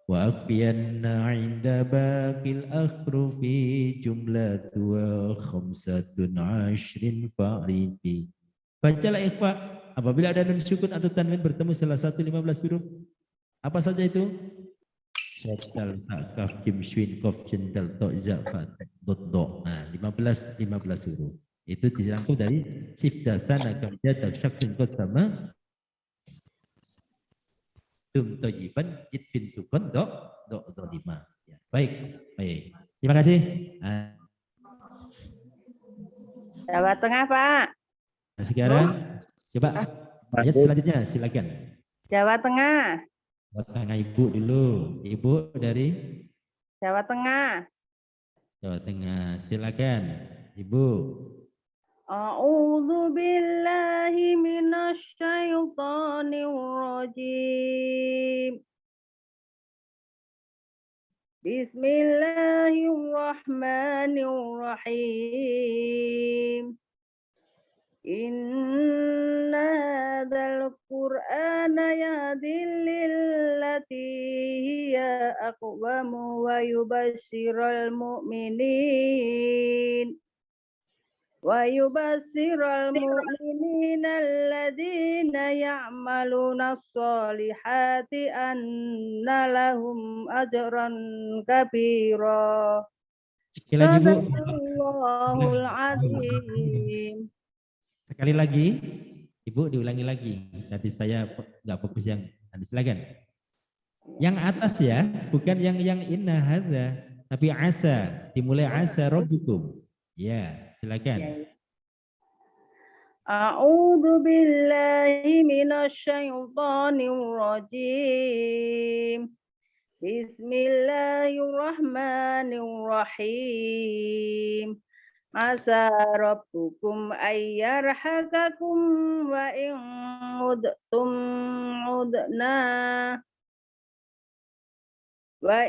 Wa akhfiyanna 'inda baqil akhrufi jumlatu wa khamsatun 'ashrin fa'rifi. Bacalah ikhfa apabila ada nun sukun atau tanwin bertemu salah satu 15 huruf. Apa saja itu? Syadal ta'kaf jim syuin kof jendal to'za fatah dot. Nah 15 huruf itu dirangkum dari sifdatan akan jadal syaksin kot sama tum toyiban jid pintu kon dok 5 ya, baik terima kasih. Jawa Tengah Pak. Nah, sekarang coba ayat selanjutnya silakan. Jawa Tengah. Jawa Tengah Ibu dulu. Ibu dari Jawa Tengah. Jawa Tengah. Silakan Ibu. A'udzu billahi minasy syaithanir rajim. Bismillahirrahmanirrahim. Inna hadzal Qur'ana yahdi lillati hiya aqwamu wa yubashshirul mu'minin alladzina ya'maluna sholihati anna lahum ajran kabira. Sadaqallahul azim. Sekali lagi, Ibu diulangi lagi. Tadi saya nggak fokus yang tadi. Silakan. Yang atas ya, bukan yang inna hadza, tapi asa. Dimulai asa rabbukum. Ya, silakan. A'udzu billahi minasy syaithanir rajim. Bismillahirrahmanirrahim. Asa rabbukum ayyarhakakum wa in mudtum mudna wa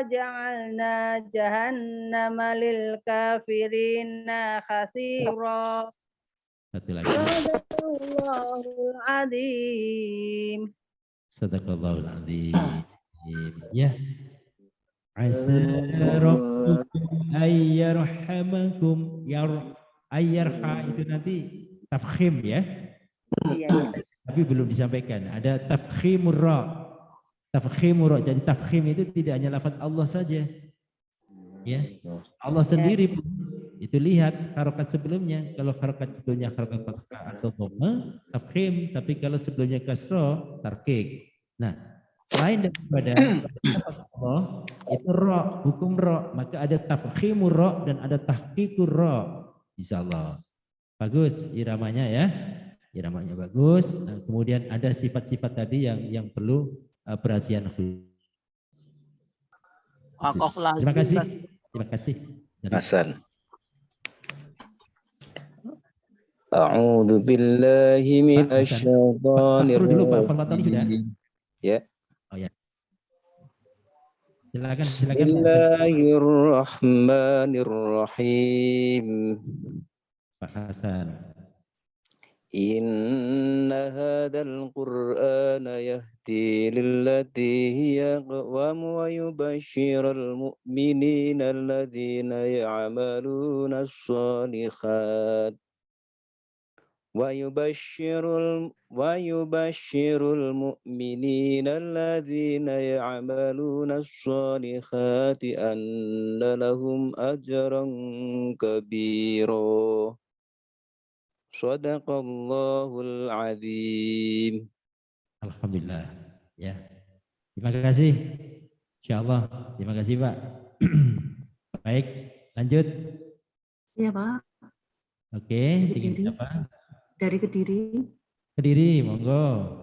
ja'alna jahannama lil kafirina khasira. Satu lagi. Sadaqallahul azim. Sadaqallahul azim. Ya. Asa rabbukum ayyarhamakum. Ayyarha itu nanti tafkhim ya. Iya. Tapi belum disampaikan. Ada tafkhimur ra. Tafkhimur ra. Jadi tafkhim itu tidak hanya lafaz Allah saja. Ya. Allah sendiri pun itu lihat harokat sebelumnya. Kalau harokat sebelumnya harokat fathah atau dhamma tafkhim, tapi kalau sebelumnya kasra tarkik. Nah, lain daripada Allah itu ra, hukum ra, maka ada tafkhimur ra dan ada tahqiqur ra. Insyaallah. Bagus iramanya ya. Iramanya bagus. Nah, kemudian ada sifat-sifat tadi yang perlu perhatian khusus. Terima kasih. Terima kasih. Hasan. A'udzu billahi Pak Hasan. Pak minasyaitonir Fakrul dulu, Pak Fatoni sudah. rajim. Ya. Oh ya. Silakan, silakan Pak Hasan. Bismillahirrahmanirrahim. Pak Hasan. Inna hadzal qur'ana yahdi lillati hiya aqwam wa yubashshirul mu'minina alladzina ya'maluna as-shalihat ويبشر المؤمنين الذين يعملون الصالحات أن لهم أجرا كبيرا صدق الله العظيم. Alhamdulillah. Ya. Terima kasih. Insyaallah. Terima kasih Pak. Baik, lanjut. Iya Pak. Oke, dengan siapa? Dari Kediri. Kediri, monggo.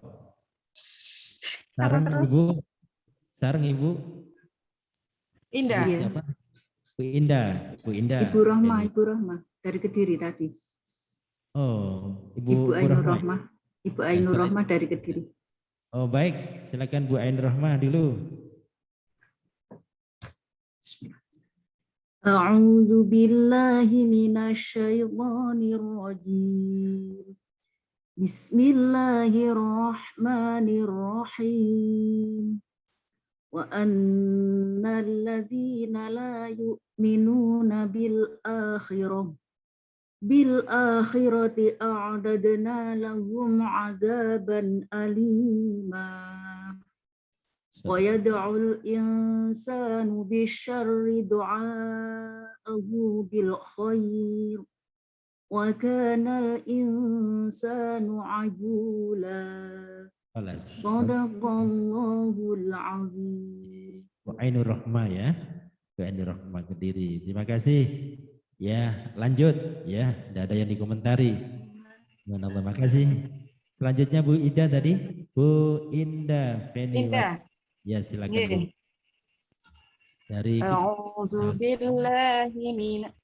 Sareng Ibu. Sareng Ibu. Indah. Siapa? Bu Indah. Bu Indah. Ibu Rohmah, Ibu Rohmah dari Kediri tadi. Oh, Ibu Ainur Rohmah. Ibu Ainur Rohmah dari Kediri. Oh, baik. Silakan Bu Ainur Rohmah dulu. A'udzu billahi minasyaitonir rajim. Bismillahirrahmanirrahim. Wa annal ladzina la yu'minuna bil akhirati a'dadna lahum 'adzaban alima. Wa yad'ul insanu bisyarri du'aahu bil khair wa kanal insanu ajula. Shadaqallahul azim. Bu Ainur Rohmah ya. Bu Ainur Rohmah Kediri. Terima kasih. Ya, lanjut ya. Tidak ada yang dikomentari. Terima kasih. Selanjutnya Bu Ida tadi. Bu Indah. Indah. Ya, silakan Bu. Dari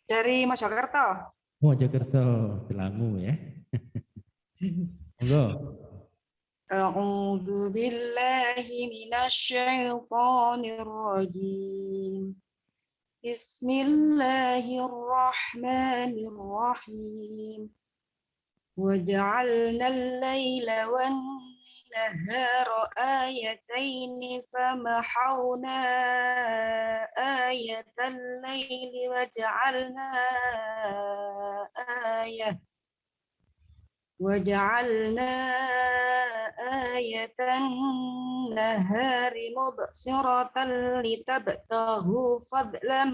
dari Mojokerto. Mojokerto, Telamu ya. Monggo. A'udzu billahi minasyaitonir rajim. Bismillahirrahmanirrahim. وجعلنا الليل والنهار آيتين فمحونا آية الليل وجعلنا آية النهار مبصرة لتبتغوا فضلا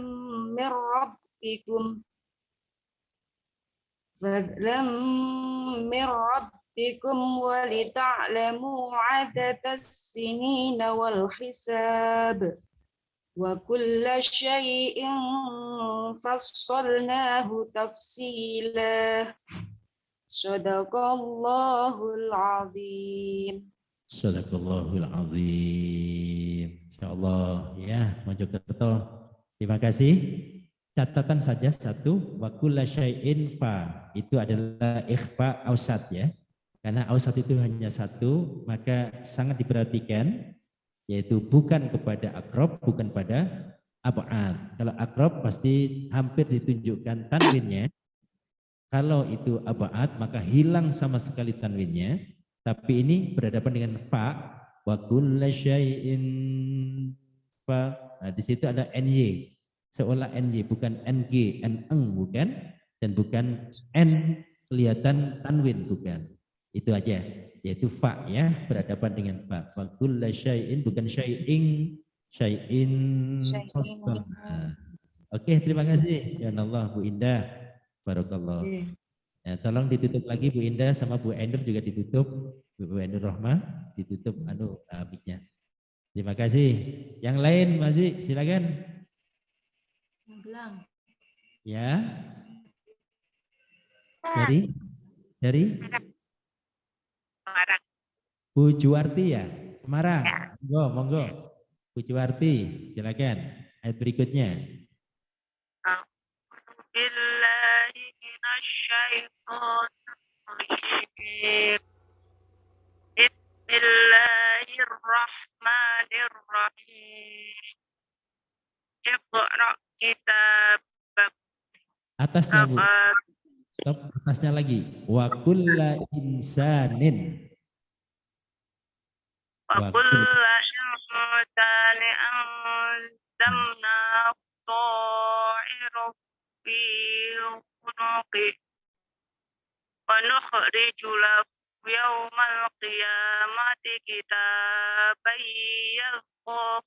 من ربكم ولتعلموا عدد السنين والحساب وكل شيء فصلناه تفصيلا Sadaqallahul azim. Sadaqallahul azim. Insyaallah ya, Mojokerto. Terima kasih. Catatan saja satu, wa kullu syai'in fa. Itu adalah ikhfa ausat ya. Karena ausat itu hanya satu, maka sangat diperhatikan, yaitu bukan kepada akrob, bukan pada ab'ad. Kalau akrob pasti hampir ditunjukkan tanwinnya. Kalau itu ab'ad maka hilang sama sekali tanwinnya. Tapi ini berhadapan dengan fa, wa kullu syai'in fa. Nah, di situ ada ny. Seolah ny, bukan ng, bukan, dan bukan n kelihatan tanwin, bukan. Itu aja, yaitu fa ya, berhadapan dengan fa. Wa kullu syai'in, bukan syai'in. Oke, terima kasih. Ya Allah, Bu Indah. Barakallah. Ya, tolong ditutup lagi Bu Indah sama Bu Ainur juga ditutup. Bu Ainur Rohmah ditutup mic-nya. Terima kasih. Yang lain masih silakan. Ya. Dari Bu Juwarti ya, Semarang. Monggo. Bu Juwarti, silakan. Ayat berikutnya. الرجيم بسم الله الرحمن الرحيم اقرأ كتابك Atasnya Bu. Stop, atasnya lagi. Wa kulla insanin. وكل إنسان ألزمناه طائره في عنقه ونخرج له يوم القيامة كتابا يلقاه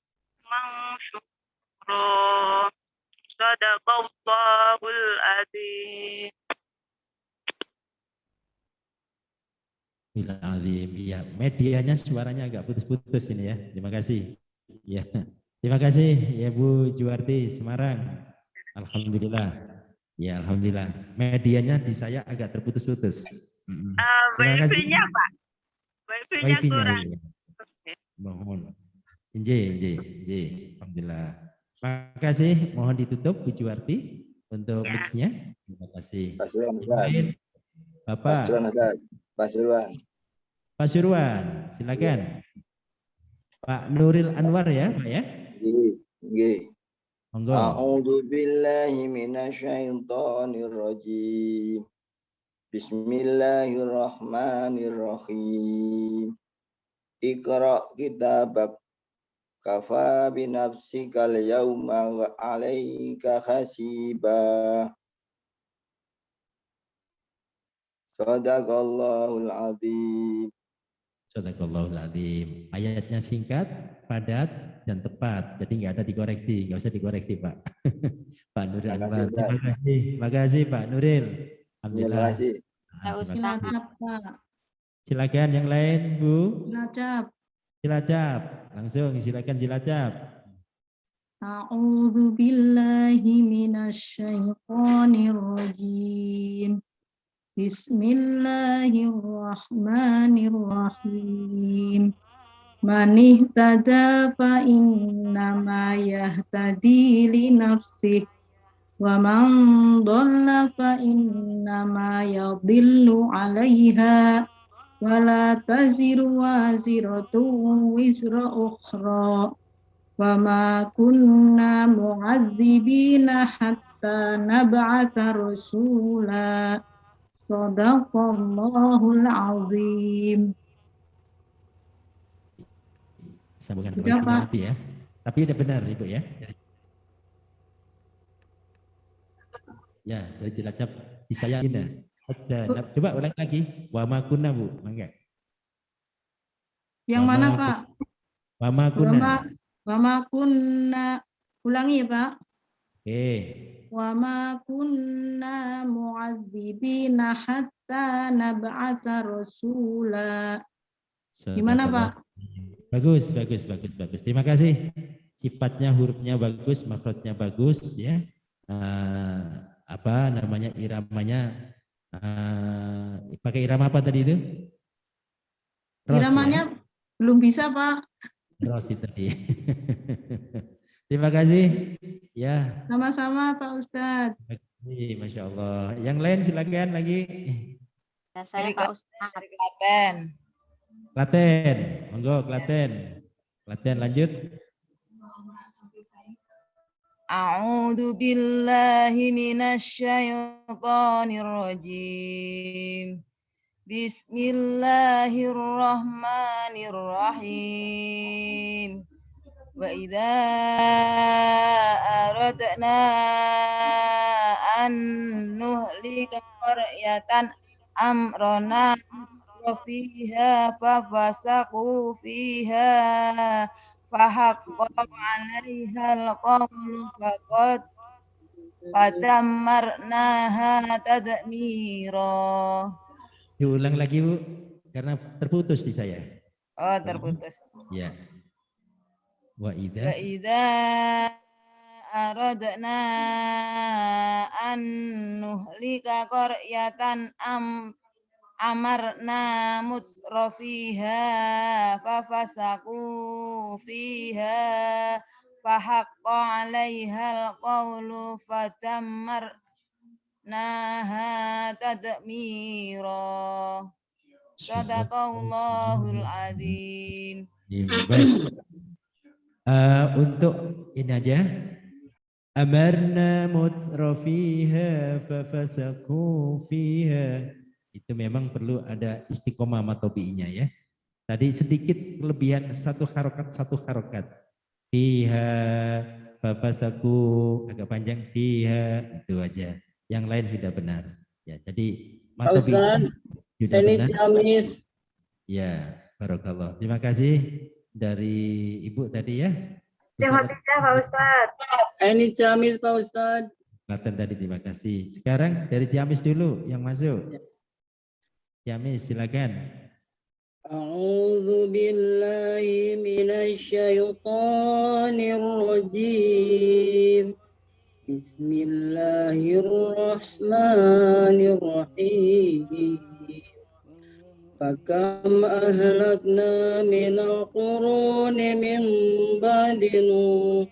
منشورا صدق الله العظيم. Azim. Ya, medianya suaranya agak putus-putus ini ya. Terima kasih. Ya. Terima kasih ya Bu Juwarti Semarang. Alhamdulillah. Ya, alhamdulillah. Medianya di saya agak terputus-putus. Wifi-nya Pak. Wifi-nya kurang. Ya. Mohon. Inje. Alhamdulillah. Terima kasih. Mohon ditutup Bu Juwarti untuk mix-nya. Terima kasih. Bapak. Pak Surwan, silakan. Pak Nuril Anwar ya, Pak ya? Nggih. Monggo. A'udzu billahi minasyaitonir rajim. Bismillahirrahmanirrahim. Iqra kitabak kafa bi nafsikal yawma 'alaika hasiba. Shadaqallahul azim. Shadaqallahul azim. Ayatnya singkat, padat, dan tepat. Jadi nggak ada dikoreksi, nggak usah dikoreksi Pak. Pak Nuril Anwar. Terima kasih Pak Nuril. Alhamdulillah. Silakan yang lain Bu. Cilacap. Langsung silakan Cilacap. A'udzu billahi minasyaitonir rajim. Bismillahirrahmanirrahim. Man ihtada fa innama yahtadi li nafsihi wa man dhalla fa innama yadhillu 'alaiha wa la taziru waziratun wizra ukhra wa ma kunna mu'adzibina hatta nab'atha rasula. Shadaqallahul azim. Sambungan wifi ya. Tapi udah benar Ibu ya. Ya, dari Cilacap di saya ini. Coba ulang lagi. Wa ma kunna Bu, mangga. Yang mana Pak? Wa ma kunna. Wa ma kunna. Ulangi ya Pak. Oke. Wa ma kunna mu'adzibina hatta nab'atha rasula. Gimana Pak? Bagus. Terima kasih. Sifatnya, hurufnya bagus, makrotnya bagus ya. Apa namanya iramanya? Pakai irama apa tadi itu? Iramanya ya? Belum bisa Pak. Ros itu tadi. Terima kasih. Ya. Sama-sama Pak Ustadz. Masya Allah. Yang lain silakan lagi. Ya, saya Pak Ustadz dari Klaten. Klaten, monggo Klaten. Klaten lanjut. A'udzu billahi minasyaitonir rajim. Bismillahirrahmanirrahim. Wa idza aradna an nuhlika qaryatan amrana fiha fafasaku fiha fahaqqa 'alaihal qawlu faqad fatammarnaha tadmira. Diulang lagi Bu, karena terputus di saya. Oh, terputus. Ya. Wa idza aradna an nuhlika qaryatan amarna mutrafiha fafasaku fiha fahaqqa 'alaihal qawlu fatammarnaha فَتَدْنَاهَا تَدْمِيرًا. Sadaqallahul azim. Baik. Untuk ini aja. Amarna mutrafiha fafasaku fiha. Itu memang perlu ada istiqomah matobi'nya ya. Tadi sedikit kelebihan satu harokat. Fiha fafasaku agak panjang fiha itu aja. Yang lain sudah benar. Ya, jadi matobi'nya sudah ini benar. Ciamis. Ya, barakallah. Terima kasih dari Ibu tadi ya. Pak Ustadz. Ini Ciamis Pak Ustadz. Klaten tadi, terima kasih. Sekarang dari Ciamis dulu yang masuk. Ciamis silakan. A'udzu billahi minasyaitonir rajim. Bismillahirrahmanirrahim. Fakam ahlakna minal quruni min ba'di Nuh.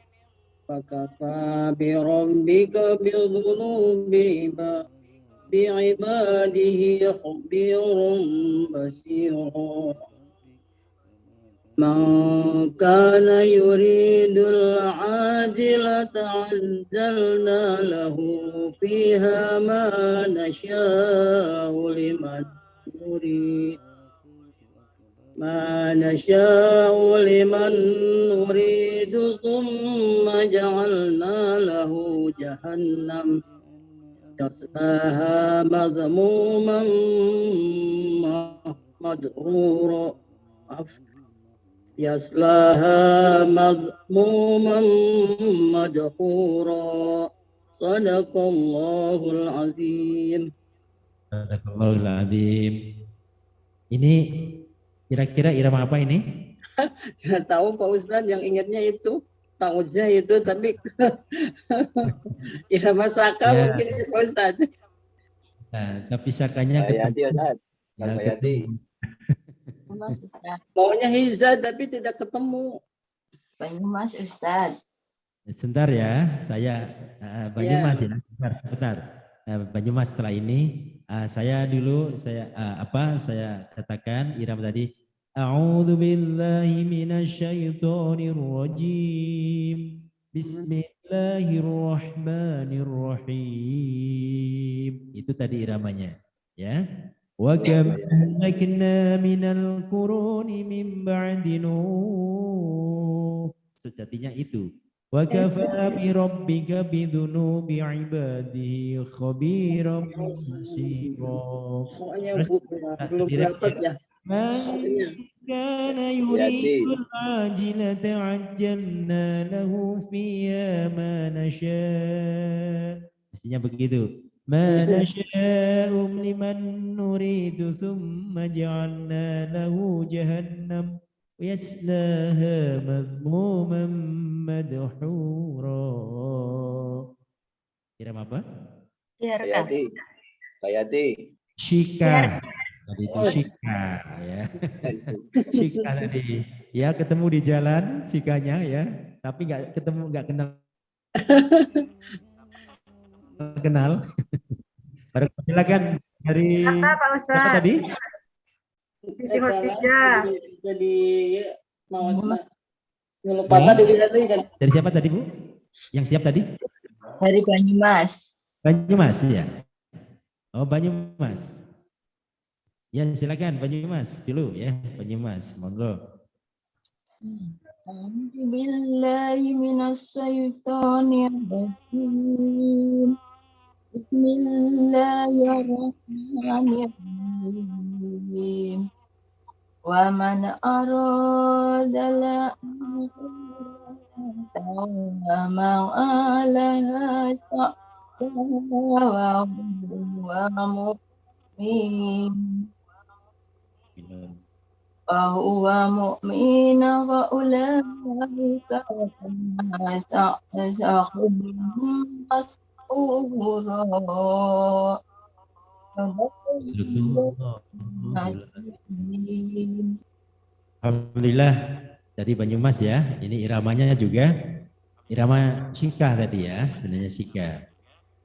Fakafa bi rabbika bi dhunubi bi'ibadihi khabirum basira. Man kana yuridul ajilata ajjalna lahu fiha ma nasha'u liman nurid. ما نشاء لمن نريد ثم جعلنا له جهنم يصلاها مذموما مدحورا يصلاها مذموما مدحورا صدق الله العظيم. Sadaqallahul azim. Ini kira-kira irama apa ini? Tidak tahu Pak Ustadz, yang ingatnya itu tahunya itu, tapi irama saka Ya. mungkin ya, Pak Ustadz. Nah, tapi sakanya Bayati Ustaz. Bang Bayati. Maunya hizad tapi tidak ketemu. Banyumas Ustadz. Sebentar ya, saya Banyumas ya. Sebentar. Banyumas setelah ini saya dulu saya katakan irama tadi. A'udzu billahi minasyaitonir rajim. Bismillahirrahmanirrahim. Itu tadi iramanya, ya. Wa kam ahlakna minal quruni min ba'di Nuh. Sejatinya itu. Wa kafa bi rabbika bi dhunubi ibadihi khabiran basira. Pokoknya belum dapat ya. Man kana yuridu al-ajilata ajjalna lahu fiha ma nasha'. Mestinya begitu. Ma nasha'u liman nuridu thumma ja'alna lahu jahannam yaslaha madhmuman madhura. Irama apa? Bayati. Bayati. Shika. Tadi itu Shika ya. Shika tadi. Ya ketemu di jalan Shikanya ya, tapi nggak ketemu, nggak kenal. Baru silakan dari Pak Ustadz. siapa tadi? Siti Khotijah. Jadi mau lupa tadi kan. Dari siapa tadi Bu? Yang siap tadi? Dari Banyumas. Banyumas ya. Oh Banyumas. Ya silakan Banyumas dulu ya, Banyumas, monggo. A'udzu billahi minasyaitonir rajim. Bismillahirrahmanirrahim. Wa man arada la ma'alaha sa'wa mu'min. Fahuwa mu'min wa ulaika sa'hum mas'ura. Alhamdulillah dari Banyumas ya. Ini iramanya juga irama Shika tadi ya, sebenarnya Shika.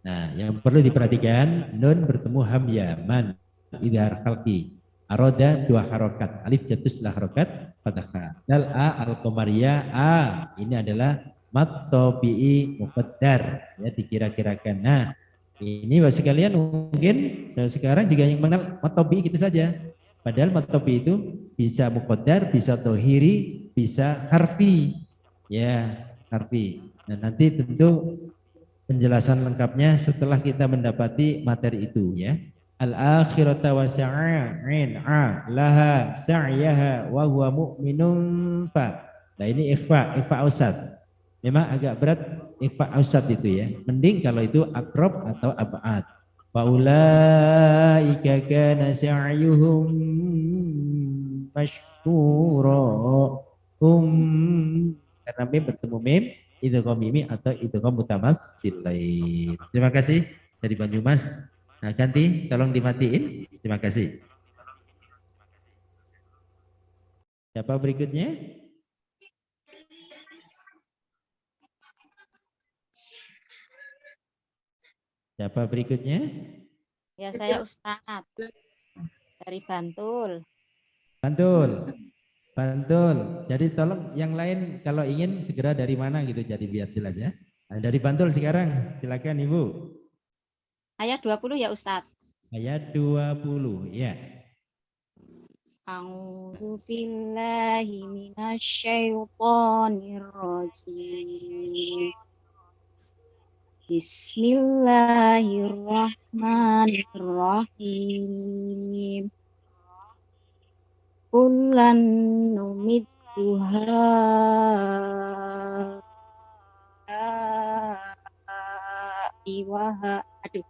Nah, yang perlu diperhatikan, nun bertemu hamzah man idhar khalqi. Aroda 2 harokat, alif jatuh harokat fathah. Dal a al-qamariyah a ini adalah mat tabi'i muqaddar, ya dikira-kirakan. Nah, ini Bapak sekalian mungkin sekarang juga yang mengenal mat tabi'i gitu saja. Padahal mat tabi'i itu bisa muqaddar, bisa tohiri, bisa harfi. Ya, harfi. Nah, nanti tentu penjelasan lengkapnya setelah kita mendapati materi itu ya. Al-akhirata wa sa'in a laha sa'yaha wa huwa mu'minun fa. Nah ini ikhfa ausad. Memang agak berat ikhfa ausad itu ya. Mending kalau itu akrob atau ab'ad. Wa ulaika kana sa'yuhum mashkura. Karena mim bertemu mim idgham mimi atau idgham mutamatsilain. Terima kasih dari Banyumas. Nah, ganti tolong dimatiin. Terima kasih. Siapa berikutnya? Siapa berikutnya? Ya, saya Ustadz dari Bantul. Bantul. Jadi tolong yang lain kalau ingin segera dari mana gitu jadi biar jelas ya. Nah, dari Bantul sekarang. Silakan Ibu. Ayat 20 ya Ustadz. Ayat 20 ya. A'udzu billahi minasyaitonir rajim. Bismillahirrahmanirrahim. Kullan numiddu aduh.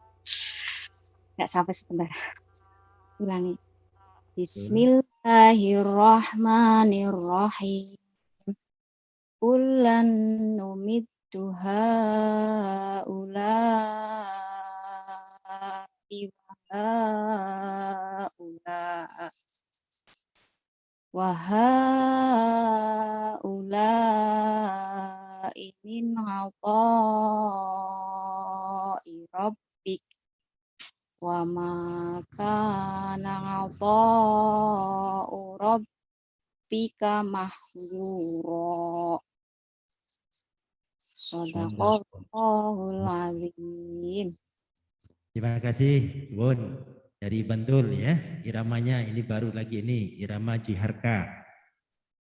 Nggak sampai sebentar. Ulangi. Bismillahirrahmanirrahim. Kullan numiddu haula'i wa haula'i min 'ata'i rabbik wa ma kana 'ata'u rabbika mahzura. Shadaqallahul azim. Terima kasih Bun dari Bantul ya. Iramanya ini baru lagi ini irama jiharka.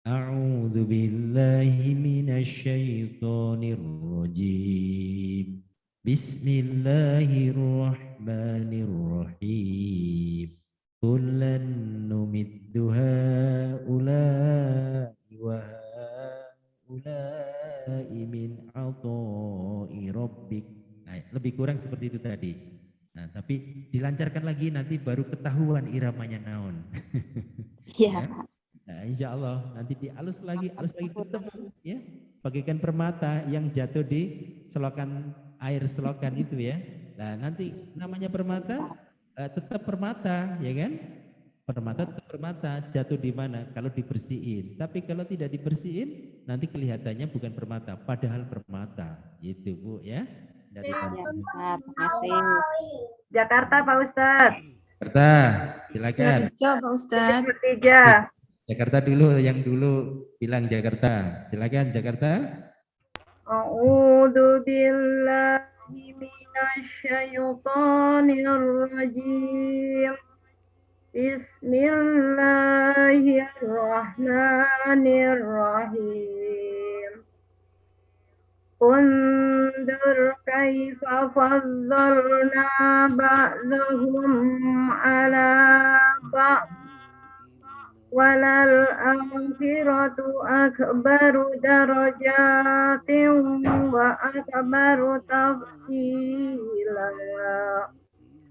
A'udzu billahi minasyaitonir rajim. Bismillahirrahmanirrahim. Kullan numiddu haula'i wa haula'i min 'ata'i rabbik. Nah, lebih kurang seperti itu tadi. Nah, tapi dilancarkan lagi nanti baru ketahuan iramanya naon. Iya. Ya. Nah, insya Allah nanti dialus lagi ketemu ya. Bagaikan permata yang jatuh di selokan air selokan itu ya. Nah, nanti namanya permata tetap permata ya kan? Permata tetap permata, jatuh di mana? Kalau dibersihin. Tapi kalau tidak dibersihin nanti kelihatannya bukan permata, padahal permata. Gitu Bu ya. Dari terima kasih. Jakarta Pak Ustadz. Jakarta, silakan. Pak Ustadz. Jakarta dulu, yang dulu bilang Jakarta. Silakan Jakarta. A'udzu billahi minasyaitonir rajim. Bismillahirrahmanirrahim. Undur kaifa faddalna ba'dahum ala ba'd walal akhiratu akbaru darajatin wa akbaru tafsila.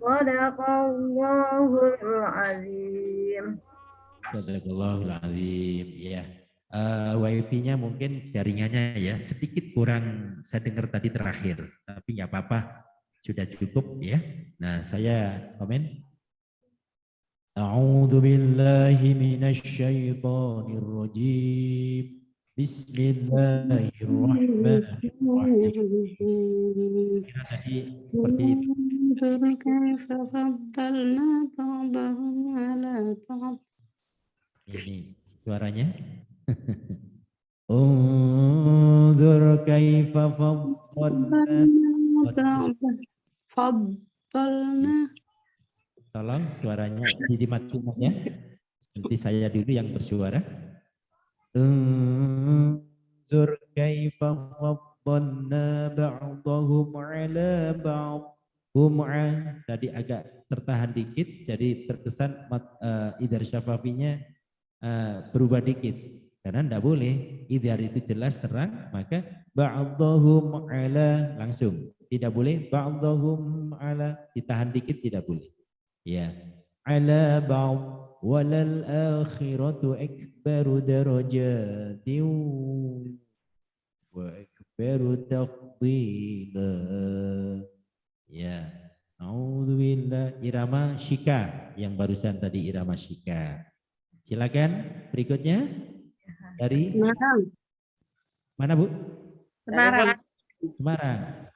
Shadaqallahul azim. Shadaqallahul azim. Ya. Wifi-nya mungkin jaringannya ya sedikit kurang, saya dengar tadi terakhir, tapi nggak apa-apa, sudah cukup ya. Nah, saya komen. A'udzu billahi minasyaitonir rajim. Bismillahirrahmanirrahim. Kira tadi seperti itu. Ini suaranya. Unzur kaifa faddalna. Tolong suaranya dimatikan ya. Nanti saya dulu yang bersuara. Unzur kaifa faddalna ba'dahum 'ala ba'dhum. Tadi agak tertahan dikit, jadi terkesan idhar syafafinya berubah dikit. Karena tidak boleh, idhar itu jelas terang, maka ba'dahum 'ala langsung. Tidak boleh ba'dahum 'ala, ditahan dikit tidak boleh. Ya, 'ala ba'd walal akhiratu akbaru darajatin wa akbaru tafdila. Ya, a'udzubillah. Irama Shika yang barusan tadi, irama Shika. Silakan berikutnya dari mana Bu? Semarang.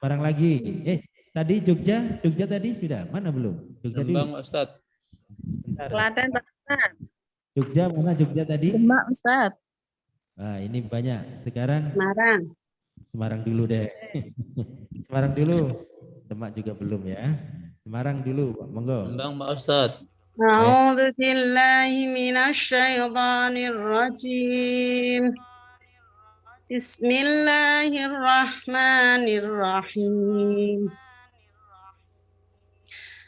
Semarang lagi. Tadi Jogja tadi sudah, mana belum? Jogja Jombang, dulu. Ustaz. Klaten, Pak Ustaz. Jogja mana Jogja tadi? Demak, Ustaz. Nah, ini banyak. Sekarang Semarang dulu deh. Semarang dulu. Demak juga belum ya. Semarang dulu, monggo. Jombang, Pak Ustaz. A'udzu billahi minasy syaithanir rajim. Bismillahirrahmanirrahim.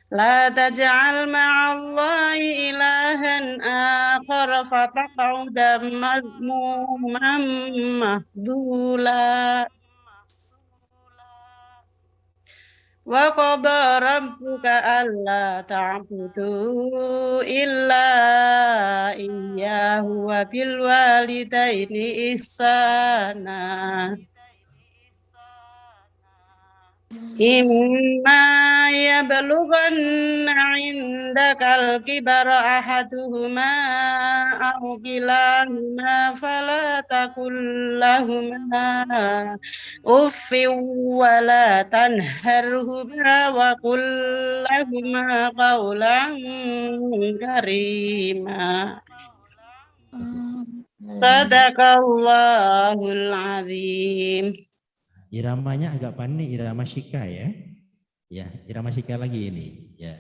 La taj'al ma'allahi ilahan akhar fataq'uda madhmuman mahdula. Wa qada rabbuka alla ta'budu illa iyyahu wa bil walidaini ihsana. Imma yablughanna 'indakal kibara ahaduhuma aw kilahuma fala taqul lahumā uffin wa la tanharhumā wa qul lahumā qawlan karīmā. Sadaqallahul azim. Iramanya agak panik, irama Shika ya. Ya, irama Shika lagi ini, ya.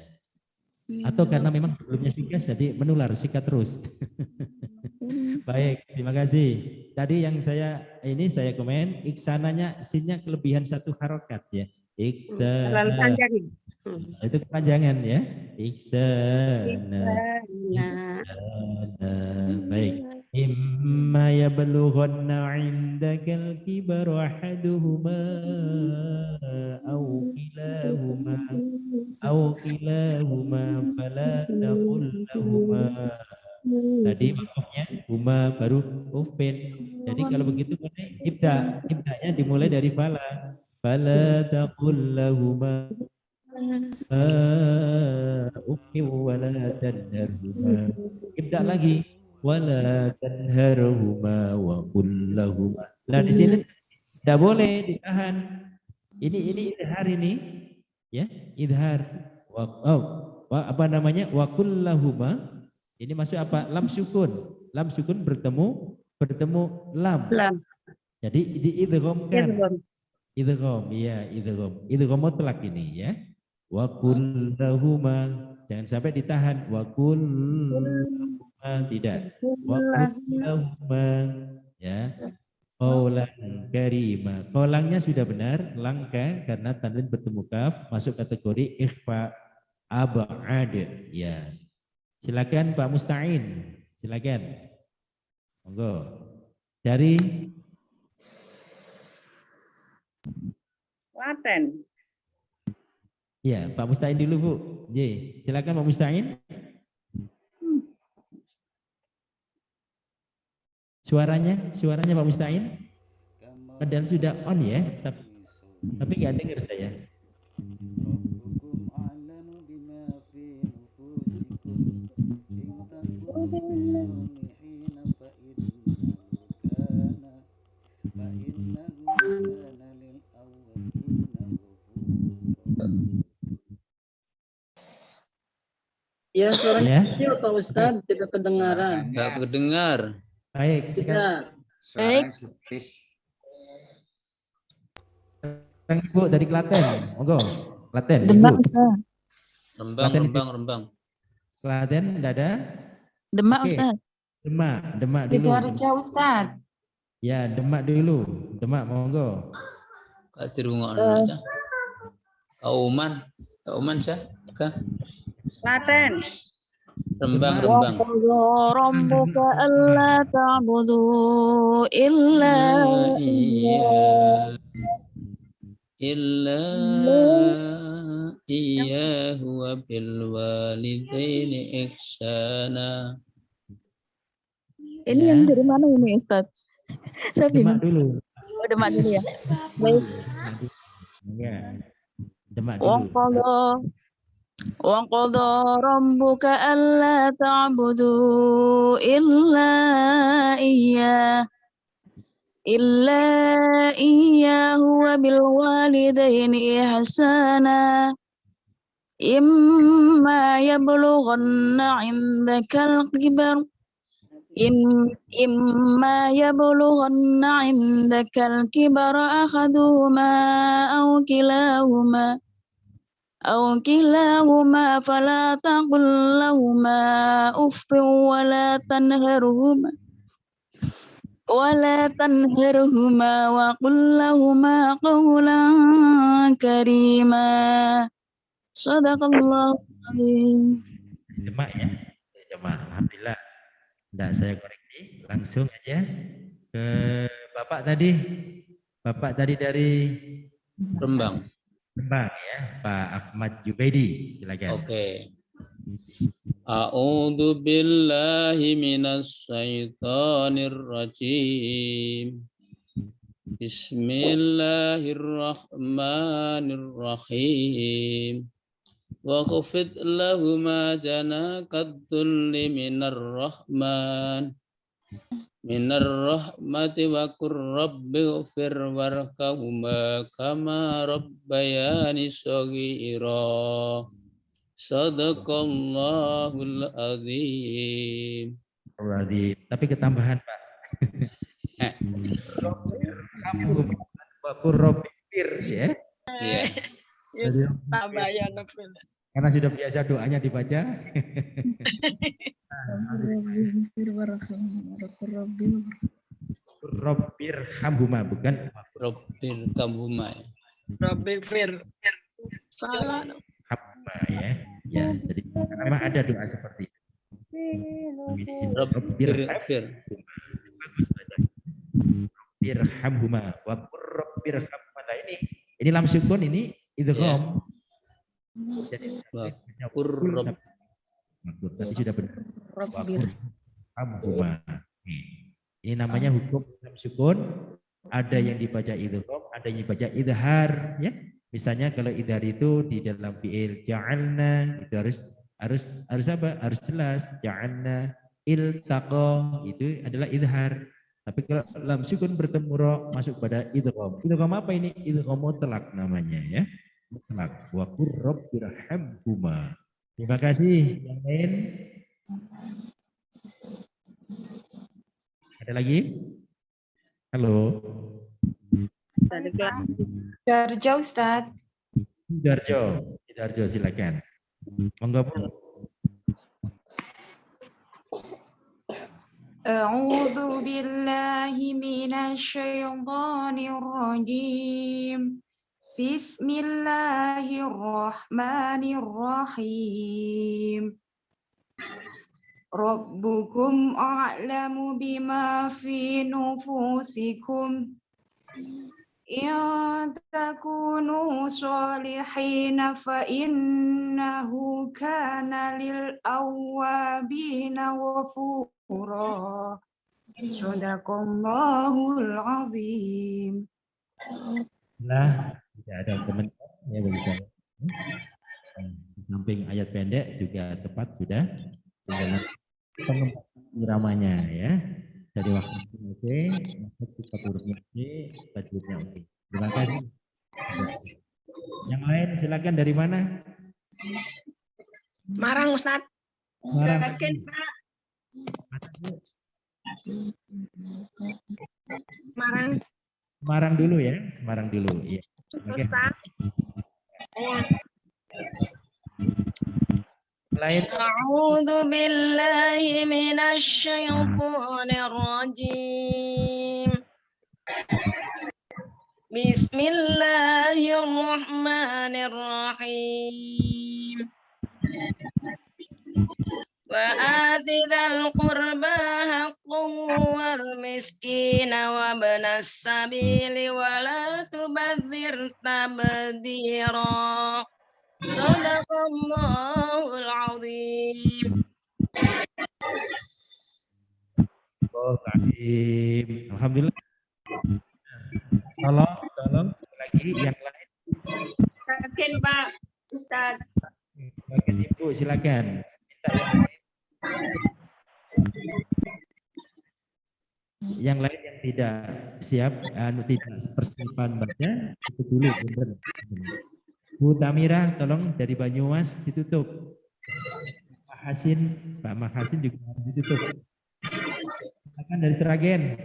Atau karena memang sebelumnya Shika jadi menular Shika terus. Baik, terima kasih. Tadi yang saya komen, iksananya sinnya kelebihan satu harokat ya. Iksana. Itu kepanjangan ya. Iksana. Baik. Imma yablughanna 'indakal kibara ahaduhuma aw kilahuma fala taqul lahumā. Tadi maksudnya huma baru uffin. Jadi kalau begitu ibda'nya dimulai dari fala. Fala taqul lahumā uffin wa la tanharhumā. Ibda' lagi. Wala tanharhuma wa qul lahumā. Nah di sini tidak boleh ditahan. Ini idhar ini, ya idhar. Apa namanya? Wa qul lahumā. Ini masuk apa? Lam sukun. Lam sukun bertemu lam. Jadi diidghamkan. Idgham, iya idgham. Idgham mutlak ini ya. Wa qul lahumā. Jangan sampai ditahan. Wa qul tidak. Ya. Qaulan karima. Qaulangnya sudah benar, langka karena tanwin bertemu kaf, masuk kategori ikhfa ab'ad. Ya. Silakan Pak Musta'in. Silakan. Monggo. Dari Klaten. Ya, Pak Musta'in dulu, Bu. J. Silakan Pak Musta'in. Suaranya Pak Musta'in. Padahal sudah on ya, tapi nggak dengar saya. Ya, suaranya Ya. kecil Pak Ustadz, tidak kedengaran. Nggak kedengar. Baik, Tidak. Suaranya sedih. sekarang Ibu dari Klaten, monggo. Klaten, Demak Ibu. Ustaz. Rembang, Klaten, rembang, rembang. Klaten, tidak ada? Demak Oke. Ustaz. Demak dulu. Sidoarjo Ustaz. Ya, Demak dulu. Demak, monggo. Kak dirungokno aja. Kauman sah. Kak. Klaten. Rembang, Demak. rembang. Rabbuka alla ta'budu illa Illa iyyahu wa bil walidaini ihsana. Ini yang dari mana ini Ustaz? Saya Demak bingung. dulu. Oh, Demak dulu ya. Baik. Ya. Demak dulu. Wa qadha rabbuka alla ta'budu illa iyyahu wa bil walidaini ihsana. Imma yablughanna 'indakal kibar إما يبلغن عندك الكبر أحدهما أو كلاهما فلا تقل لهما أف ولا تنهرهما وقل لهما قولا كريما صدق الله العظيم. Demak ya. Demak, alhamdulillah. Tidak saya koreksi, langsung aja ke Bapak tadi. Bapak tadi dari Rembang. Rembang ya, Pak Ahmad Jubaidi. Silakan. Oke. A'udzu billahi minas syaitonir rajim. Bismillahirrahmanirrahim. وَخْفِضْ لَهُمَا جَنَاحَ الذُّلِّ مِنَ الرَّحْمَةِ وَقُلْ رَبِّ اغْفِرْ وَارْحَمْهُمَا كَمَا رَبَّيَانِي صَغِيرًا. Shadaqallahul azim. Tapi ketambahan Pak. Waqur rabbir ya. Iya. Tabayan. Karena sudah biasa doanya dibaca. Rabbir hamhuma bukan Rabbir kamhuma. Rabbir salah. Hamhuma ya. Ya, jadi memang ada doa seperti itu. Rabbir hamhuma wa qur rabbir hamhuma. Ini lam sukun ini idgham. Jadi tadi sudah benar. Ini namanya hukum lam sukun. Ada yang dibaca idgham, ada yang dibaca idhar. Ya, misalnya kalau idhar itu di dalam fiil ja'alna itu harus apa? Harus jelas. Ja'alna iltaqa itu adalah idhar. Tapi kalau lam sukun bertemu ro masuk pada idgham. Idgham apa ini? Idgham mutlak namanya ya. Mutlak. Wa qur rabbirhamhuma. Terima kasih. Yang lain? Ada lagi? Halo. Sidoarjo Ustaz. Sidoarjo silakan. Monggo Bu. A'udzu billahi minasy syaithanir rajim. Bismillahirrahmanirrahim. Rabbukum a'lamu bima fi nufusikum. In takunu sholihina fa innahu kana lil awwabina ghafura. Shadaqallahul azim. Nah, tidak ada komentar ya bagi saya. Di samping ayat pendek juga tepat sudah tinggal iramanya ya. dari waktu oke, sifat hurufnya oke, tajwidnya oke. Terima kasih. Yang lain silakan dari mana? Marang Ustaz. Marang. Yakin, Pak. Marang. Semarang dulu ya, Semarang dulu. Iya. Oke. Lain. A'udzu billahi minasy syaithanir rajim. Bismillahirrahmanirrahim. Wa ati dzal qurba haqqahu wal miskina wa ibnas sabili wa la tubadzir tabdzira. Shadaqallahul azim. Alhamdulillah. Tolong sekali lagi yang lain. Yakin, Pak Ustaz. Bagian Ibu silakan. Yang lain yang tidak siap, tidak persiapan baca, itu dulu. Bener. Bu Tamira, tolong dari Banyumas ditutup. Pak Mahasin juga harus ditutup. Silakan dari Seragen.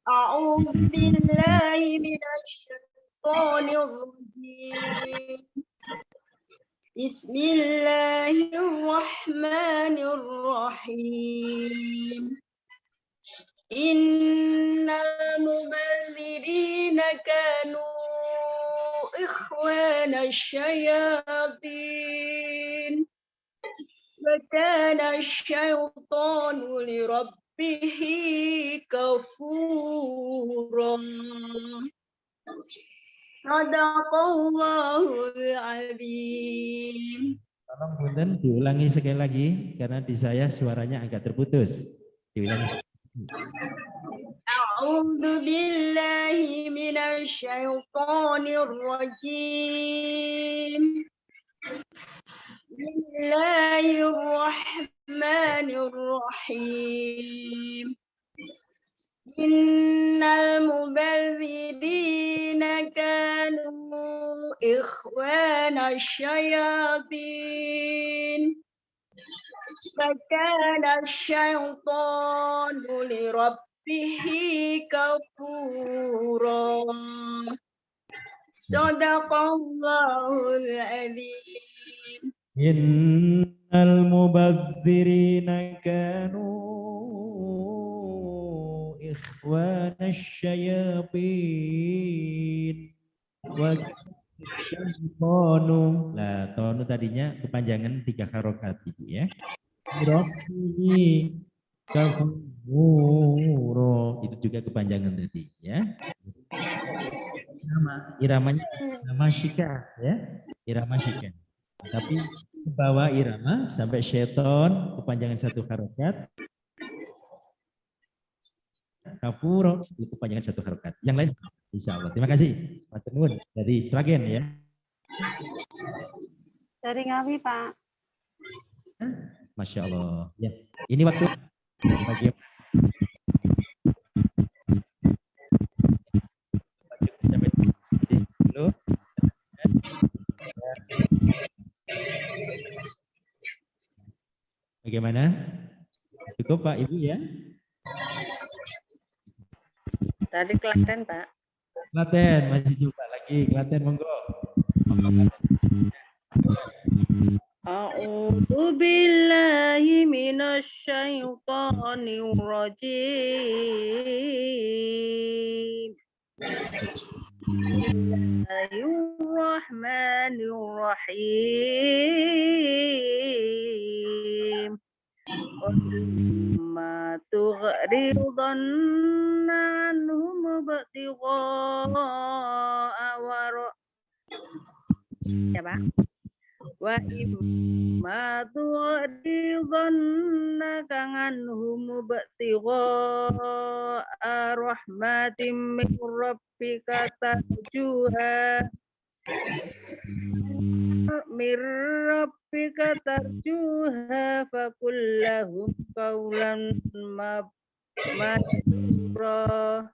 A'udzu billahi minasyaitonir rajim. Bismillahirrahmanirrahim. Innal mubadzirina kanu ikhwana syayatin. Wa kana asyaitanu li rabbihi kafura. Shadaqallahul azim. Tolong punten diulangi sekali lagi karena di saya suaranya agak terputus. Diulangi. A'udzu billahi minasy syaithanir rajim. Bismillahirrahmanirrahim. Innal mubadzirina kanu ikhwana syayatin. Fakana syaitanu li rabbihi kafura. Shadaqallahul azim. Innal mubadzirina kanu ikhwana syayatin wa tonu. Nah, tonu tadinya kepanjangan 3 harokat Ibu ya. Rabbihi kafuro, itu juga kepanjangan tadi ya. Iramanya irama syika ya, irama syika. Tapi ke bawah irama sampai syaiton kepanjangan 1 harokat. Kafuro itu kepanjangan 1 harokat. Yang lain insya Allah. Terima kasih Pak Tenun dari Sragen ya. Dari Ngawi Pak. Masya Allah. Ya, ini waktu bagi bagaimana? Cukup Pak Ibu ya? Dari Klaten Pak. Klaten masih juga lagi. Klaten monggo. A'udzu billahi minasy syaithanir rajim. Bismillahirrahmanirrahim. Ma tughridanna anhum ibtigha'a wara. Siapa? Wa imma tughridanna kanganhum ibtigha'a rahmatin min rabbika tarjuha. Mir rabbika tarjuha faqul lahum qawlan ma'rura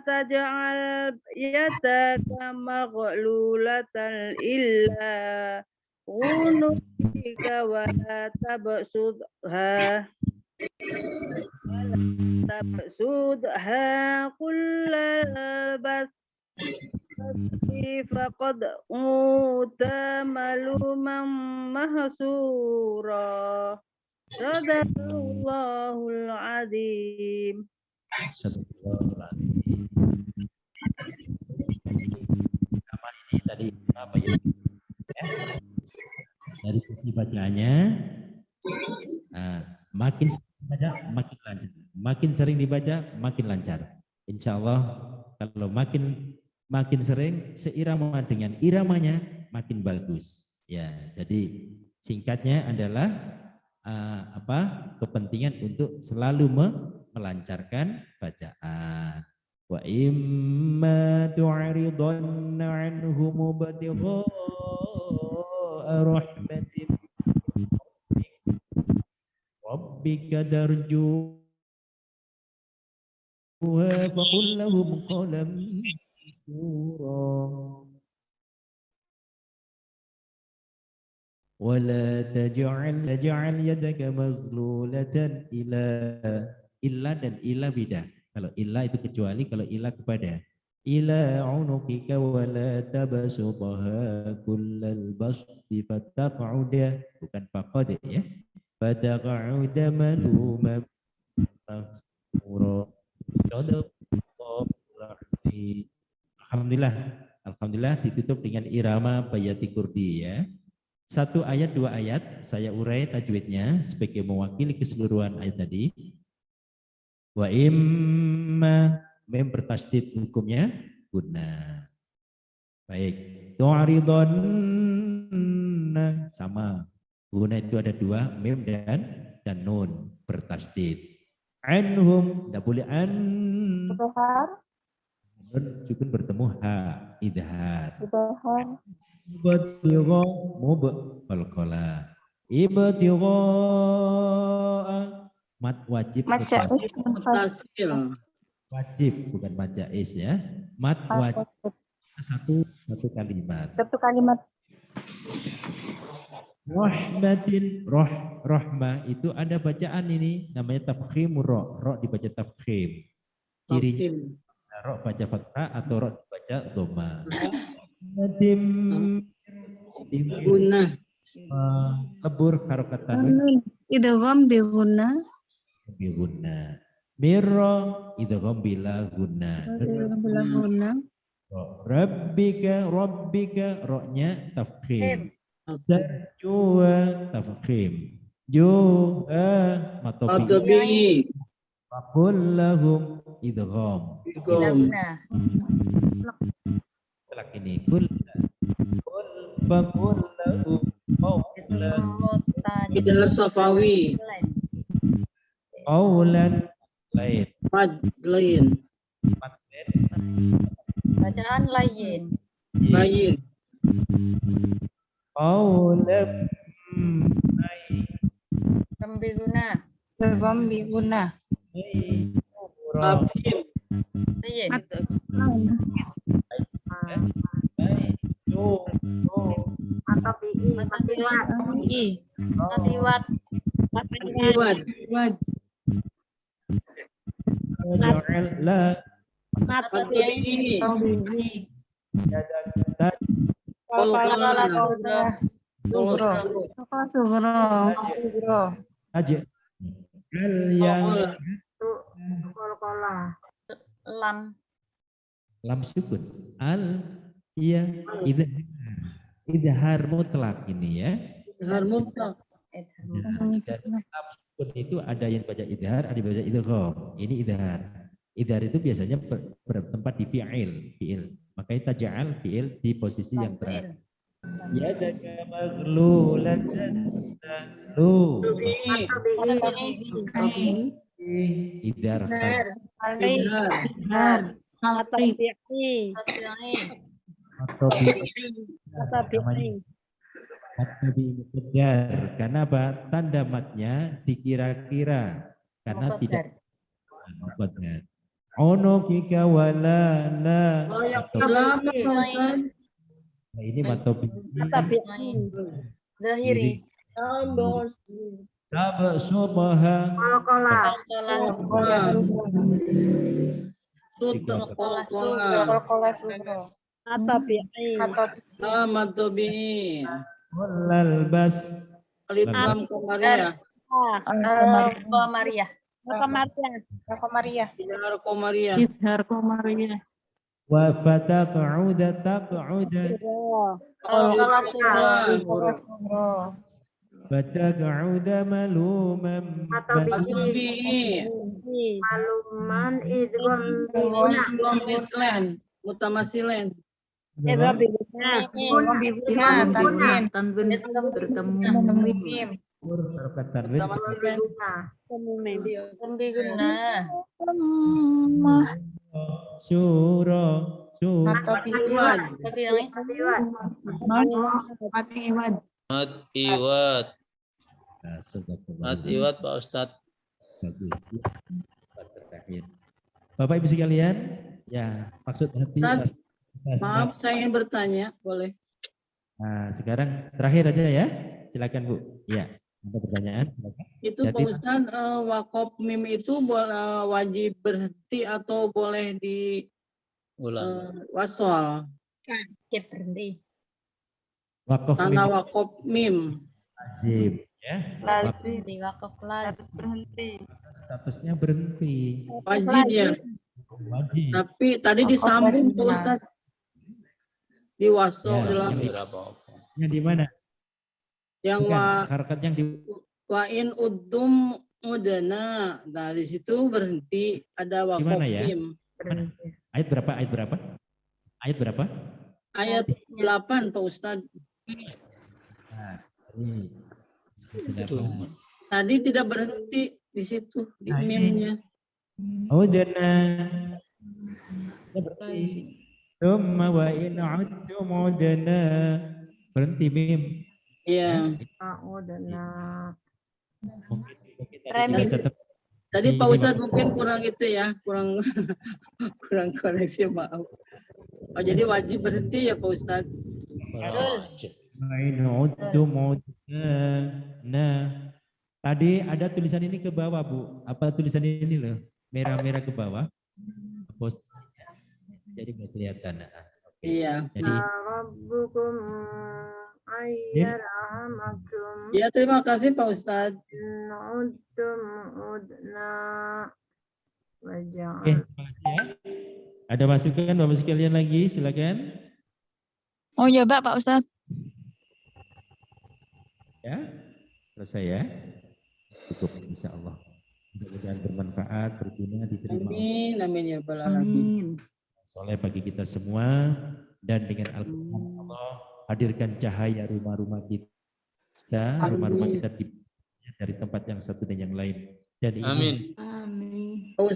taj'al yadaka maghlulatan illa unuka wa la tabsudha kullal basti faqad uta maluman mahsura. Sadaqallahul azim. Nama ini tadi apa ya? Dari sisi bacaannya, makin sering dibaca makin lancar, makin sering dibaca makin lancar. Insya Allah kalau makin sering seirama dengan iramanya makin bagus. Ya, jadi singkatnya adalah kepentingan untuk selalu melancarkan bacaan. Wa imma tu'ridanna anhum ibtigha'a rahmatin rabbika darjuha faqul lahum qawlan maysura wala taj'al yadaka maghlulatan illa dan illa beda. Kalau illa itu kecuali, kalau illa kepada. Ila unuqika wa la tabsutaha kullal basti fataq'uda, bukan faqad ya. Fataq'uda maluman mahsura. Alhamdulillah ditutup dengan irama bayati kurdi ya. Satu ayat, dua ayat saya urai tajwidnya sebagai mewakili keseluruhan ayat tadi. Wa imma, mem bertasdid hukumnya guna. Baik, tu'ridonna sama. Guna itu ada dua, mem dan nun bertasdid. Anhum, tidak boleh an. Nun sukun bertemu ha, idhar. Ibtigha mub qalqala. Ibtigha mat wajib wajib bukan majais ya. Mat wajib satu kalimat. Rahmatin rahmah itu ada bacaan ini namanya tafkhim ro dibaca tafkhim. Cirinya ro baca fathah atau ro dibaca dhamma. Guna lebur harokat tanwin idgham bi gunna mirra idgham bila gunna rabbika roknya tafkhim jua tafkhim jua matobi faqul lahum idgham ini kul faqul lahum idhar safawi qawlan lain Bacaan lain. qawlan Biguna. lam sukun al ya idhar mutlak ini ya. Idhar mutlak. Itu ada yang baca idhar, ada yang baca idgham. Ini idhar. Idhar itu biasanya bertempat di fi'il. Makanya taj'al fi'il di posisi yang terakhir. Ya daga maghlulatan lu. Idhar. Matobi muqaddar. Karena apa? Tanda matnya dikira-kira. Karena tidak muqaddar. Ono kika wala la. Oh, yang lama Pak Ustaz. Nah, ini matobi. Zahiri. Taba subaha. Matobi. Walal bas. Alif lam komariah. Izhar komariah. Wa fataq'uda taq'uda. Fataq'uda maluman. Maluman idgham Islan. Mutamasilan. Tanwin bertemu mim. Suro. Mat iwat. Mat iwat Pak Ustadz. Bapak Ibu sekalian, ya maksud hati. Maaf, saya ingin bertanya, boleh? Nah, sekarang terakhir aja ya, silakan Bu. Ya, ada pertanyaan? Silakan. Itu Pak Ustadz, wakaf mim itu wajib berhenti atau boleh di wasol? Wajib berhenti. Karena wakaf mim. Wajib, ya. Lazim. Wakaf lazim. Berhenti. Statusnya berhenti. Wajib ya. Wajib. Tapi tadi disambung Pak Ustadz. Di wasol. Yang di mana? Yang harakat yang di wa in uddum mudana. Nah, di situ berhenti, ada wakaf mim. Ayat berapa? Ayat berapa? Ayat berapa? Ayat 8 Pak Ustadz. Nah, tadi tidak berhenti di situ di mimnya. Udana. Berhenti. Thumma wa in udtum udana. Berhenti mim. Iya. Udana. Tadi Pak Ustadz mungkin kurang itu ya, kurang kurang koneksi, maaf. Oh, jadi wajib berhenti ya Pak Ustadz. Nah, tadi ada tulisan ini ke bawah Bu. Apa tulisan ini loh? Merah-merah ke bawah. Jadi nggak kelihatan. Iya. Jadi Rabbukum ayyarhamakum. Ya, terima kasih Pak Ustadz. Udtum udna. Oke, terima kasih ya. Ada masukan Bapak sekalian lagi, silakan. Oh ya Pak Ustadz. Ya, selesai ya. Cukup insya Allah. Mudah-mudahan bermanfaat, berguna, diterima. Amin, amin ya rabbal alamin. Soleh bagi kita semua, dan dengan Al-Quran Allah hadirkan cahaya rumah-rumah kita, rumah-rumah kita dari tempat yang satu dan yang lain. Dan ini